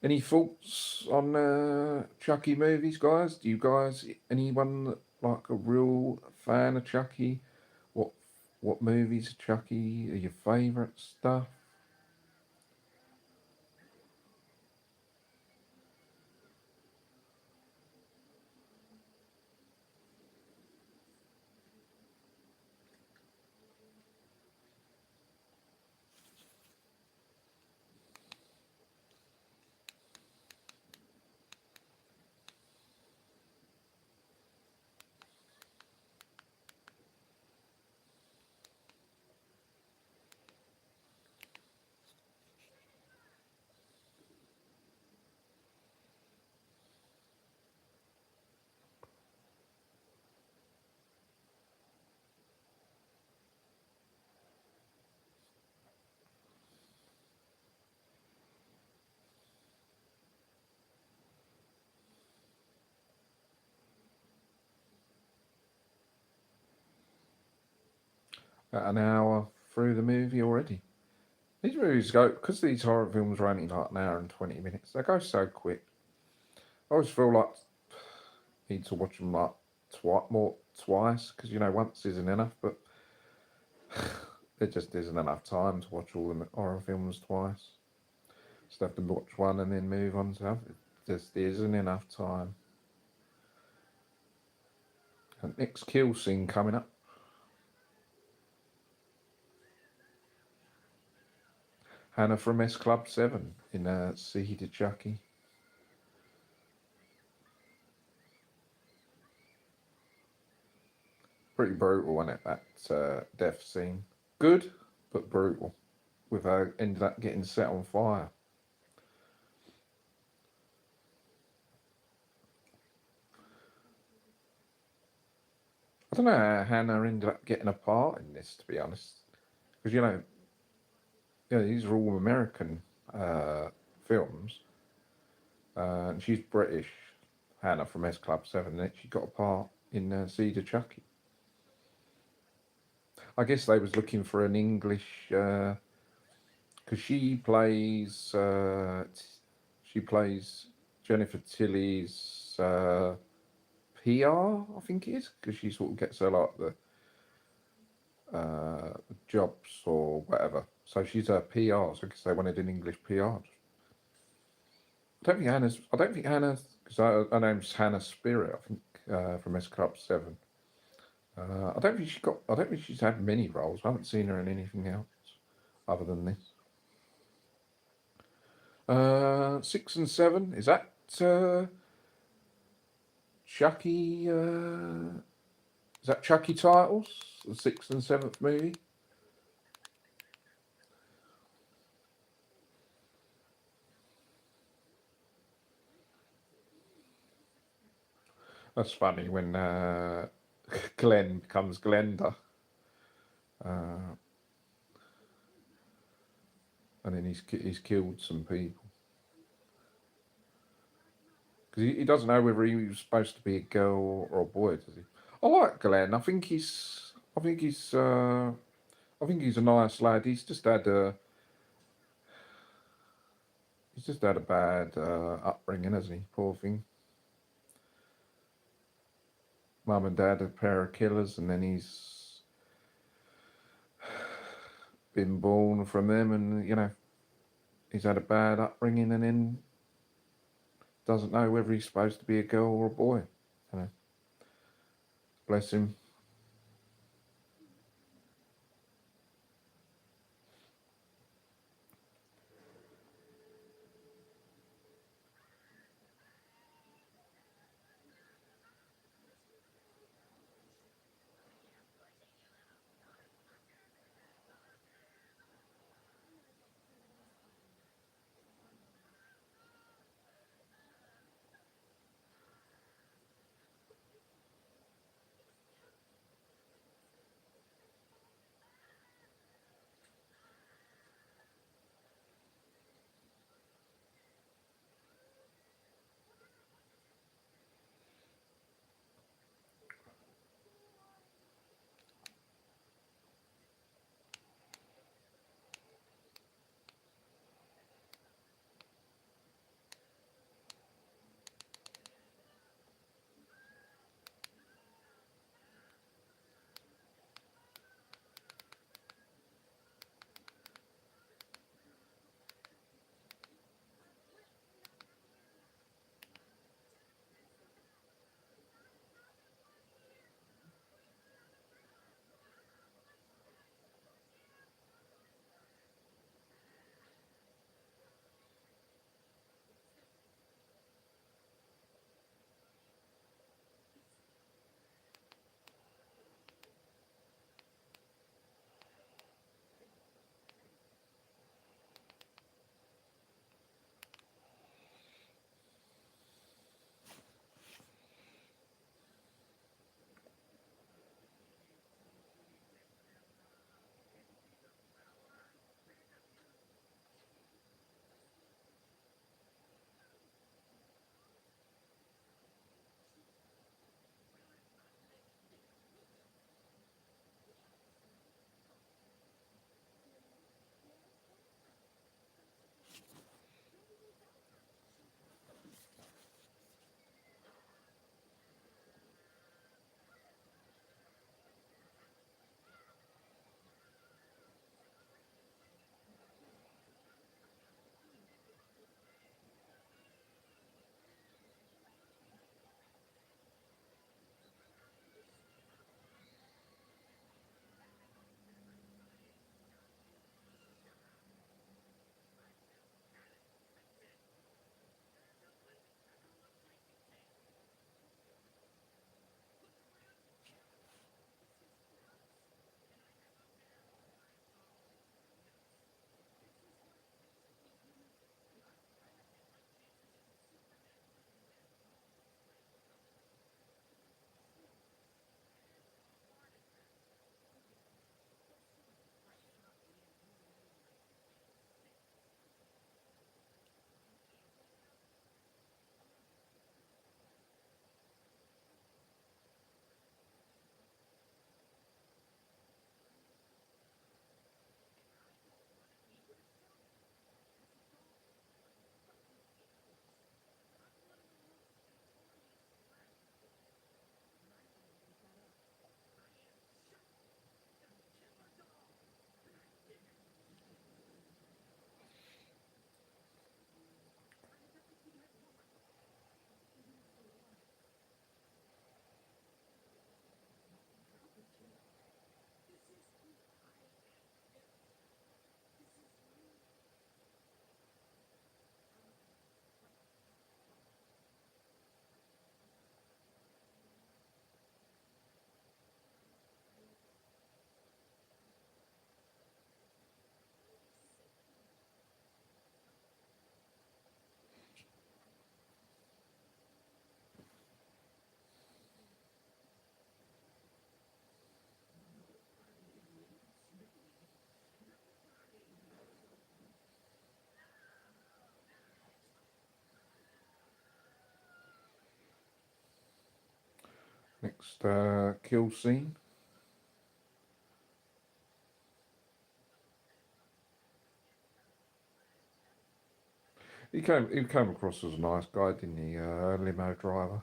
Any thoughts on Chucky movies, guys? Do you guys, anyone like a real fan of Chucky? What what movies of Chucky are your favourite stuff? At an hour through the movie already. These movies go, because these horror films are only like an hour and 20 minutes, they go so quick. I always feel like I need to watch them like twice, because you know, once isn't enough, but there just isn't enough time to watch all the horror films twice. Just have to watch one and then move on to other. It just isn't enough time. And next kill scene coming up. Hannah from S Club 7 in Seed of Chucky. Pretty brutal, wasn't it, that death scene? Good, but brutal. With her ended up getting set on fire. I don't know how Hannah ended up getting a part in this, to be honest. Because, these are all American films. And she's British, Hannah from S Club 7, and she got a part in Seed of Chucky. I guess they was looking for an English, because she plays Jennifer Tilly's PR, I think it is, because she sort of gets her like the jobs or whatever. So she's a PR, so I guess they wanted an English PR. I don't think Hannah's, because her name's Hannah Spirit, I think, from S Club 7. I don't think I don't think she's had many roles. I haven't seen her in anything else other than this. 6 and 7, is that Chucky? Is that Chucky titles? The sixth and seventh movie? That's funny when Glenn becomes Glenda, uh, and then he's killed some people because he doesn't know whether he was supposed to be a girl or a boy, does he? I like Glenn. I think he's I think he's a nice lad. He's just had a bad upbringing, hasn't he? Poor thing. Mum and dad are a pair of killers, and then been born from them, and he's had a bad upbringing, and then doesn't know whether he's supposed to be a girl or a boy. You know, bless him. Next kill scene. He came across as a nice guy, didn't he? Limo driver,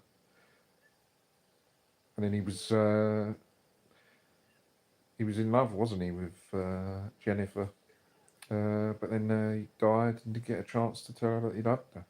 and then he was he was in love, wasn't he, with Jennifer? But then he died and didn't get a chance to tell her that he loved her.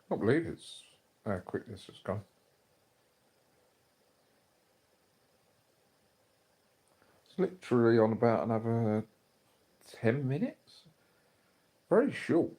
I can't believe it's how quick this has gone. It's literally on about another 10 minutes. Very short.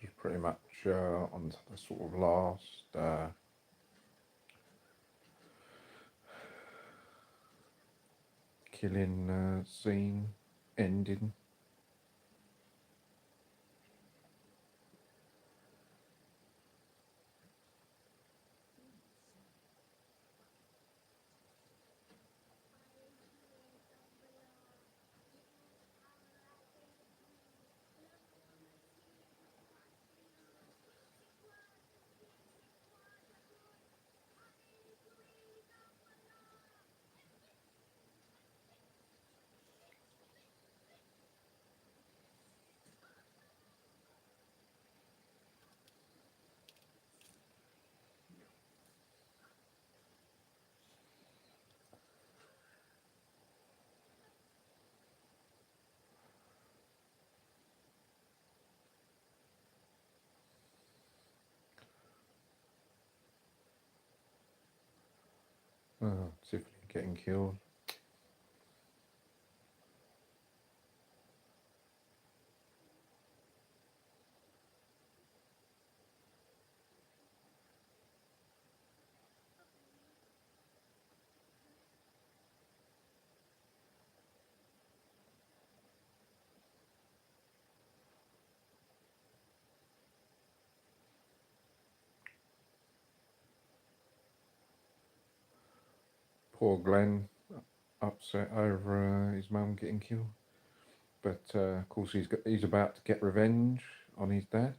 You're pretty much on to the sort of last killing scene ending. Tiffany getting killed. Poor Glenn, upset over his mum getting killed. But of course, he's about to get revenge on his dad.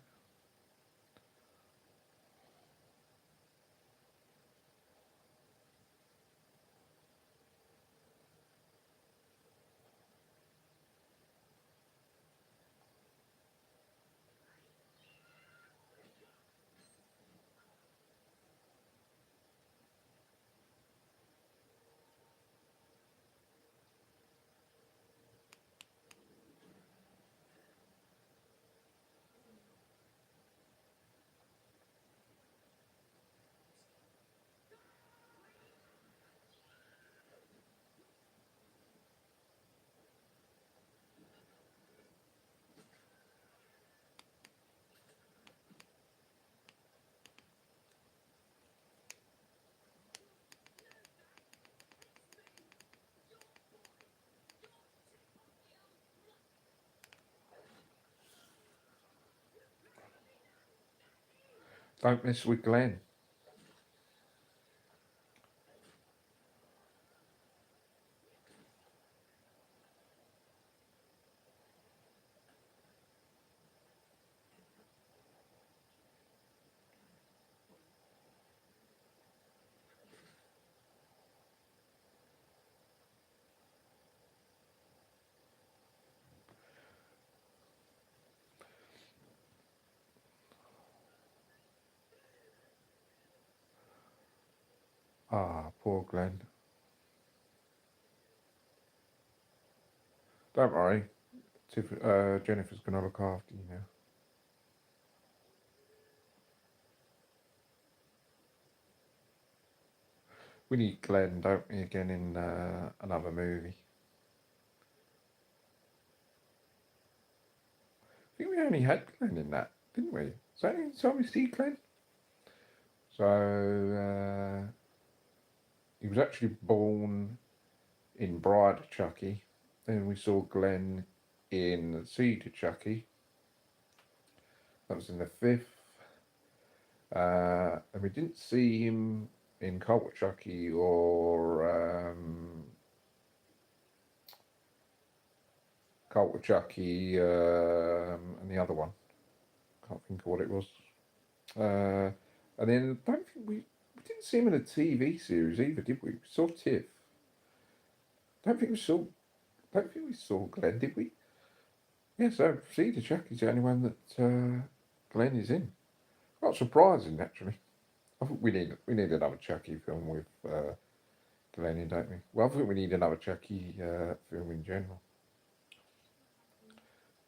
Don't mess with Glenn. Ah, poor Glenn. Don't worry, Jennifer's going to look after you now. We need Glenn, don't we, again in another movie. I think we only had Glenn in that, didn't we? So only time we see Glenn. So he was actually born in Bride of Chucky. Then we saw Glenn in Seed of Chucky. That was in the fifth. And we didn't see him in Cult of Chucky or Cult of Chucky and the other one. Can't think of what it was. And then I don't think we didn't see him in a TV series either, did we? We saw Tiff. Don't think we saw. Don't think we saw Glenn, did we? Yeah, so Seed of Chucky's the only one that Glenn is in. Quite surprising, actually. I think we need another Chucky film with Glenn in, don't we? Well, I think we need another Chucky film in general,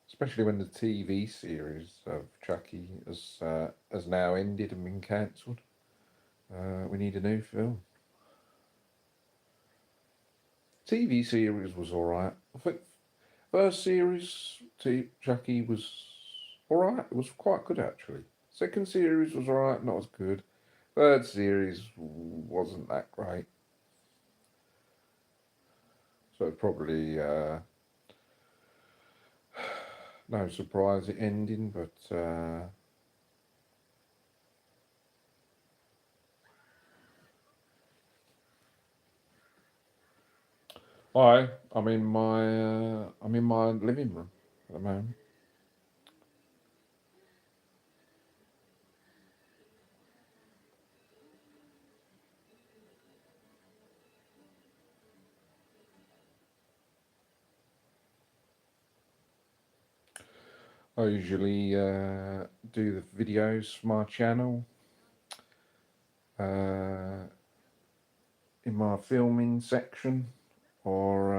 especially when the TV series of Chucky has now ended and been cancelled. We need a new film. TV series was alright. I think first series Chucky was alright. It was quite good actually. Second series was alright, not as good. Third series wasn't that great. So probably no surprise it ending, but I'm in my living room at the moment. I usually do the videos for my channel in my filming section, or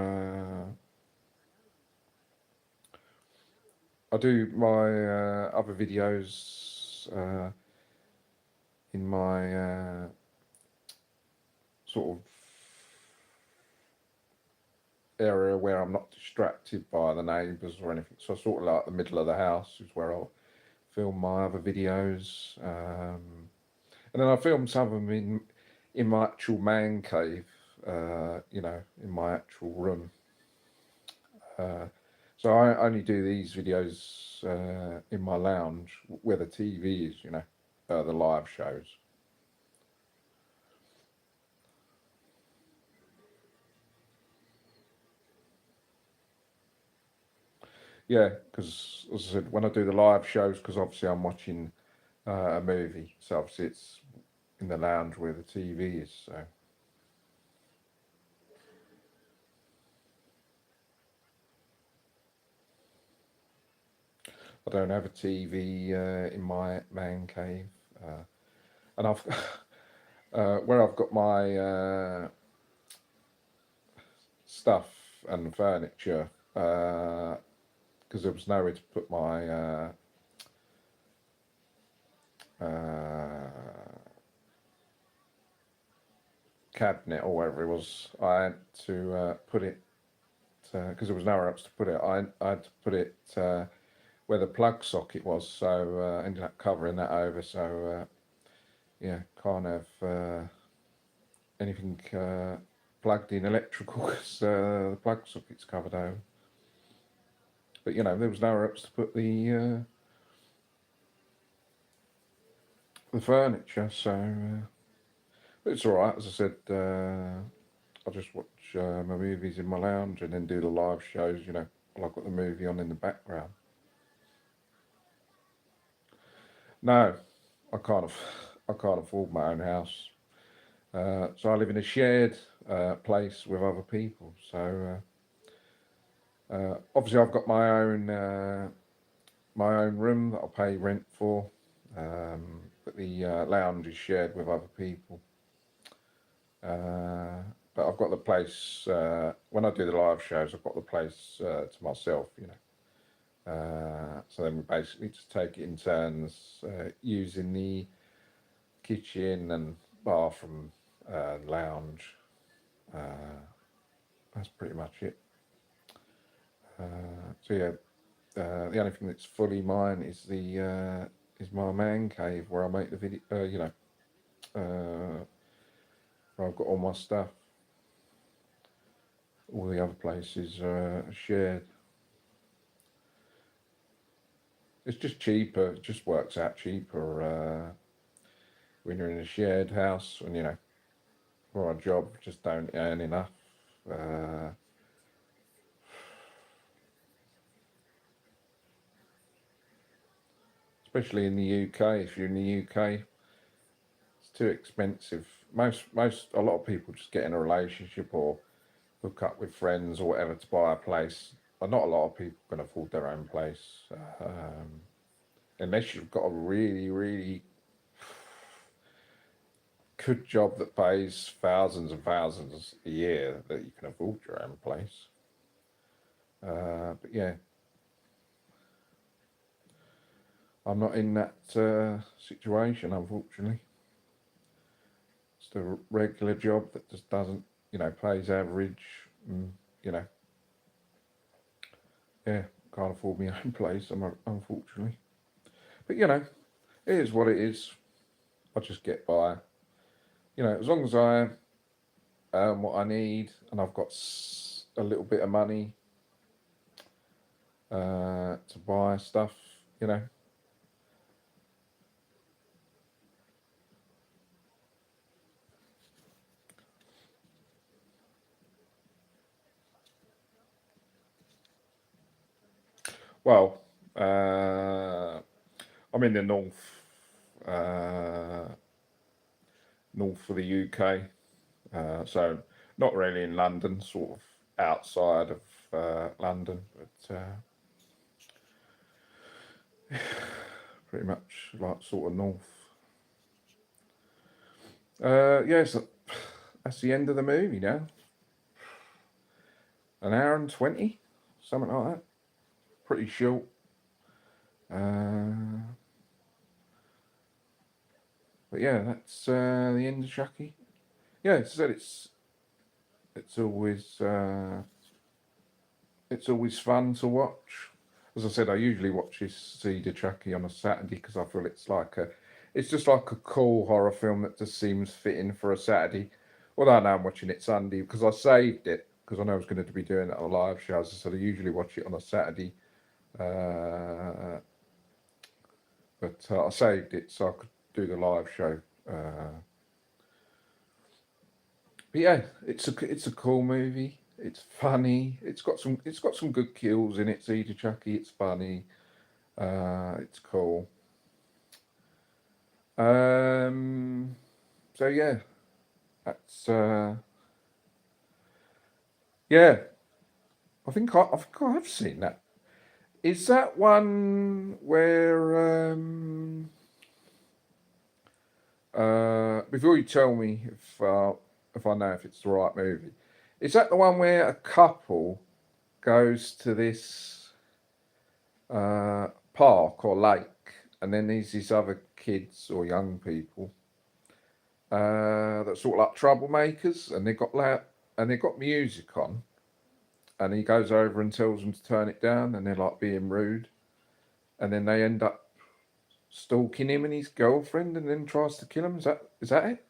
I do my other videos in my sort of area where I'm not distracted by the neighbours or anything. So sort of like the middle of the house is where I'll film my other videos, and then I film some of them in my actual man cave, in my actual room. So I only do these videos in my lounge where the TV is, the live shows. Yeah, because as I said, when I do the live shows, because obviously I'm watching a movie, so obviously it's in the lounge where the TV is. So I don't have a TV in my man cave, and I've where I've got my stuff and furniture, because there was nowhere to put my cabinet or whatever it was. I had to put it because there was nowhere else to put it. I had to put it where the plug socket was, so I ended up covering that over. So yeah, can't have anything plugged in electrical because the plug socket's covered over. But there was nowhere else to put the furniture. So but it's all right. As I said, I just watch my movies in my lounge and then do the live shows. While I've got the movie on in the background. No, I can't. I can't afford my own house. So I live in a shared place with other people. So obviously I've got my own room that I pay rent for, but the lounge is shared with other people. But I've got the place when I do the live shows. I've got the place to myself. So then we basically just take it in turns using the kitchen and bathroom, lounge. Uh, that's pretty much it. So yeah, the only thing that's fully mine is my man cave where I make the video. Where I've got all my stuff. All the other places are shared. It's just cheaper. It just works out cheaper when you're in a shared house. And for our job, just don't earn enough. Uh, Especially in the UK. If you're in the UK, it's too expensive. A lot of people just get in a relationship or hook up with friends or whatever to buy a place. But not a lot of people can afford their own place, unless you've got a really, really good job that pays thousands and thousands a year that you can afford your own place. But yeah, I'm not in that situation, unfortunately. It's a regular job that just doesn't, pays average. And, you know, yeah, can't afford my own place, unfortunately. But it is what it is. I just get by. As long as I earn what I need and I've got a little bit of money to buy stuff, you know. Well, I'm in the uh, north of the UK, so not really in London, sort of outside of London, but pretty much like sort of north. Yes, that's the end of the movie now. An hour and 20, something like that. Pretty short. Uh, but yeah, that's the end of Chucky. Yeah, as I said, it's always it's always fun to watch. As I said, I usually watch this Seed of Chucky on a Saturday because I feel it's just like a cool horror film that just seems fitting for a Saturday. Although now I'm watching it Sunday because I saved it because I know I was going to be doing it on a live show. As I said, I usually watch it on a Saturday, uh, but I saved it so I could do the live show. But yeah, it's a cool movie. It's funny. It's got some good kills in it. Seed of Chucky. It's funny. It's cool. Um, so yeah, that's yeah. I think I've seen that. Is that one where before you tell me if I know if it's the right movie, is that the one where a couple goes to this park or lake, and then there's these other kids or young people that sort of like troublemakers, and they got music on, and he goes over and tells them to turn it down, and they're like being rude, and then they end up stalking him and his girlfriend, and then tries to kill him. Is that it?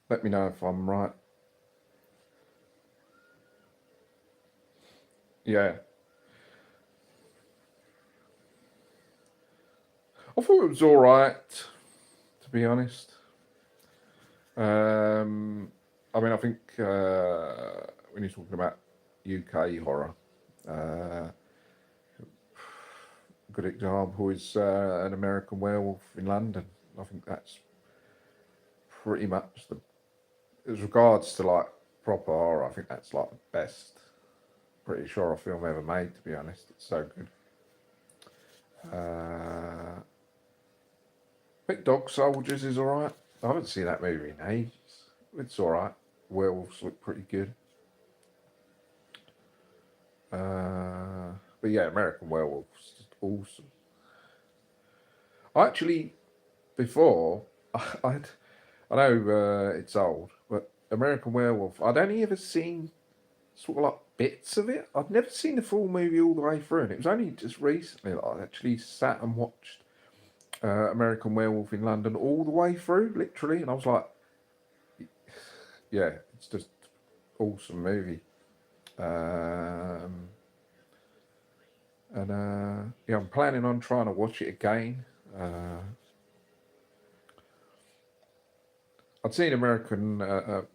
Let me know if I'm right. Yeah, I thought it was all right, to be honest. I think when you're talking about UK horror, uh, a good example is an American Werewolf in London. I think that's pretty much the, as regards to like proper horror. I think that's like the best British horror film ever made. To be honest, it's so good. I think Dog Soldiers is alright. I haven't seen that movie in ages. It's alright. Werewolves look pretty good. But yeah, American Werewolf's just awesome. I actually, before, I'd, I know it's old, but American Werewolf, I'd only ever seen sort of like bits of it. I'd never seen the full movie all the way through, and it was only just recently that I actually sat and watched American Werewolf in London all the way through, literally, and I was like, yeah, it's just awesome movie. Um, and yeah, I'm planning on trying to watch it again. I'd seen American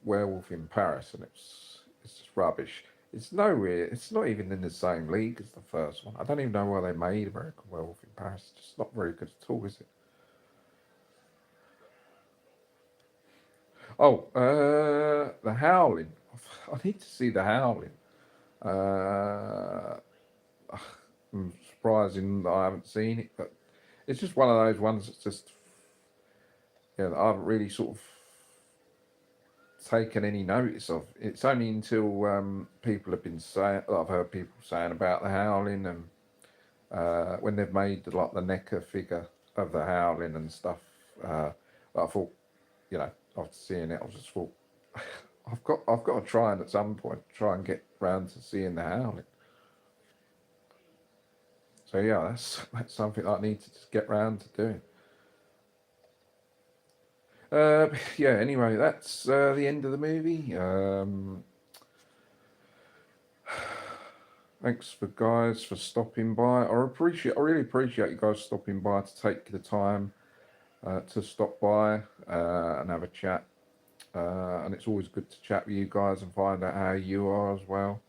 Werewolf in Paris, and it's just rubbish. It's nowhere. It's not even in the same league as the first one. I don't even know why they made American Werewolf in Paris. It's just not very good at all, is it? Oh, the Howling. I need to see the Howling. Uh, I'm surprising that I haven't seen it, but it's just one of those ones that's just yeah, that I haven't really sort of taken any notice of. It's only until people have been saying, I've heard people saying about the Howling, and when they've made like the NECA figure of the Howling and stuff. I thought, you know, after seeing it, I just thought, I've got to try and at some point try and get round to seeing the Howling. So yeah, that's something that I need to just get round to doing. Yeah. Anyway, that's the end of the movie. Thanks for guys for stopping by. I really appreciate you guys stopping by to take the time to stop by and have a chat. And it's always good to chat with you guys and find out how you are as well.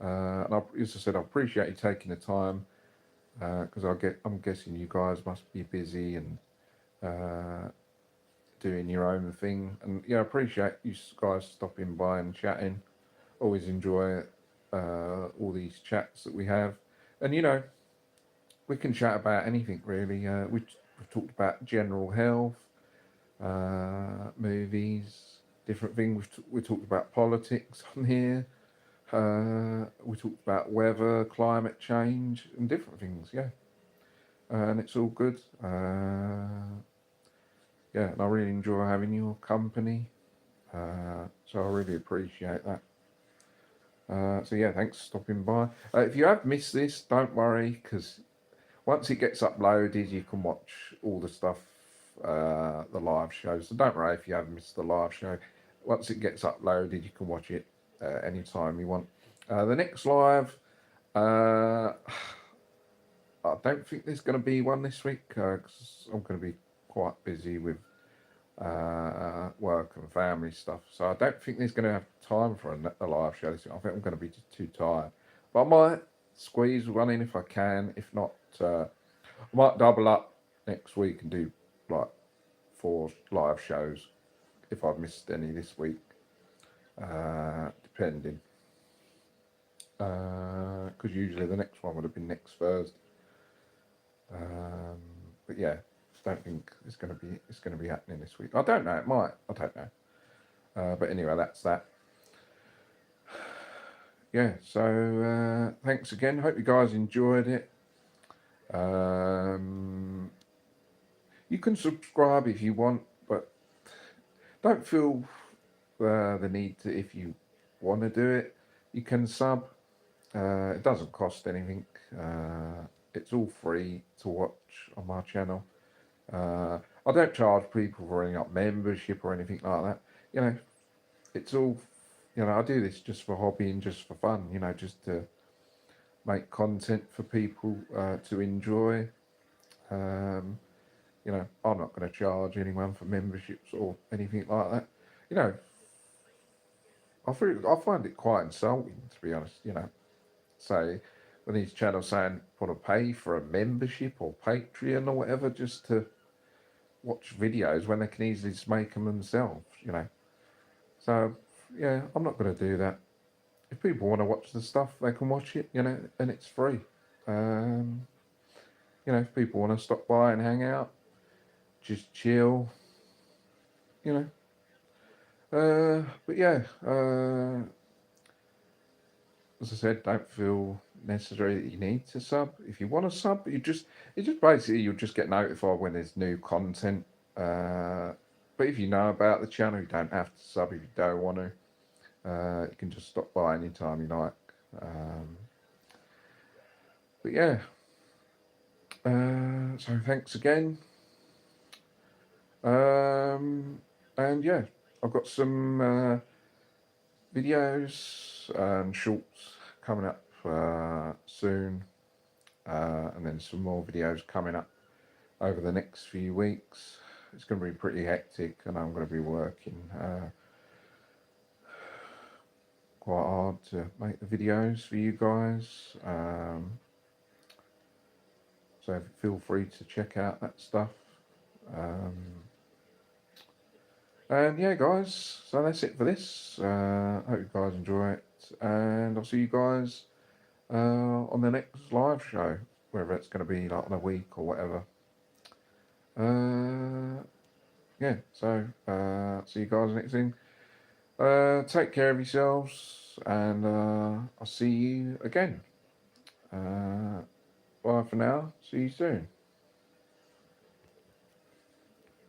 As I said, I appreciate you taking the time because I'm guessing you guys must be busy and uh, doing your own thing. And yeah, I appreciate you guys stopping by and chatting. Always enjoy all these chats that we have. And you know, we can chat about anything really. We've talked about general health, movies, different things. We talked about politics on here. We talked about weather, climate change, and different things. Yeah, and it's all good. Yeah, and I really enjoy having your company. So I really appreciate that. So yeah, thanks for stopping by. If you have missed this, don't worry, because once it gets uploaded, you can watch all the stuff, the live shows. So don't worry if you have missed the live show. Once it gets uploaded, you can watch it anytime you want. The next live, uh, I don't think there's going to be one this week because I'm going to be quite busy with work and family stuff. So I don't think there's going to have time for a live show this week. I think I'm going to be just too tired. But I might squeeze one in if I can. If not, I might double up next week and do like 4 live shows if I've missed any this week, depending. Because usually the next one would have been next Thursday. But yeah, don't think it's going to be happening this week. I don't know. It might. I don't know. But anyway, that's that. Yeah. So thanks again. Hope you guys enjoyed it. Um, you can subscribe if you want, but don't feel the need to. If you want to do it, you can sub. It doesn't cost anything. It's all free to watch on my channel. I don't charge people for any like membership or anything like that. You know, it's all. I do this just for hobby and just for fun. Just to make content for people to enjoy. You know, I'm not going to charge anyone for memberships or anything like that. You know, I find it quite insulting, to be honest. You know, say when these channels saying want to pay for a membership or Patreon or whatever just to watch videos when they can easily just make them themselves. You know, so yeah, I'm not going to do that. If people want to watch the stuff, they can watch it. You know, and it's free. Um, you know, if people want to stop by and hang out, just chill. You know, but yeah, as I said, don't feel necessary that you need to sub. If you want to sub, it just basically you'll just get notified when there's new content. But if you know about the channel, you don't have to sub if you don't want to. You can just stop by anytime you like. But yeah, so thanks again. And yeah, I've got some videos and shorts coming up soon, and then some more videos coming up over the next few weeks. It's going to be pretty hectic, and I'm going to be working quite hard to make the videos for you guys. So feel free to check out that stuff. Um, and yeah, guys, so that's it for this. Hope you guys enjoy it, and I'll see you guys on the next live show, whether it's going to be like in a week or whatever. Yeah, so see you guys next thing. Take care of yourselves, and I'll see you again. Bye for now. See you soon.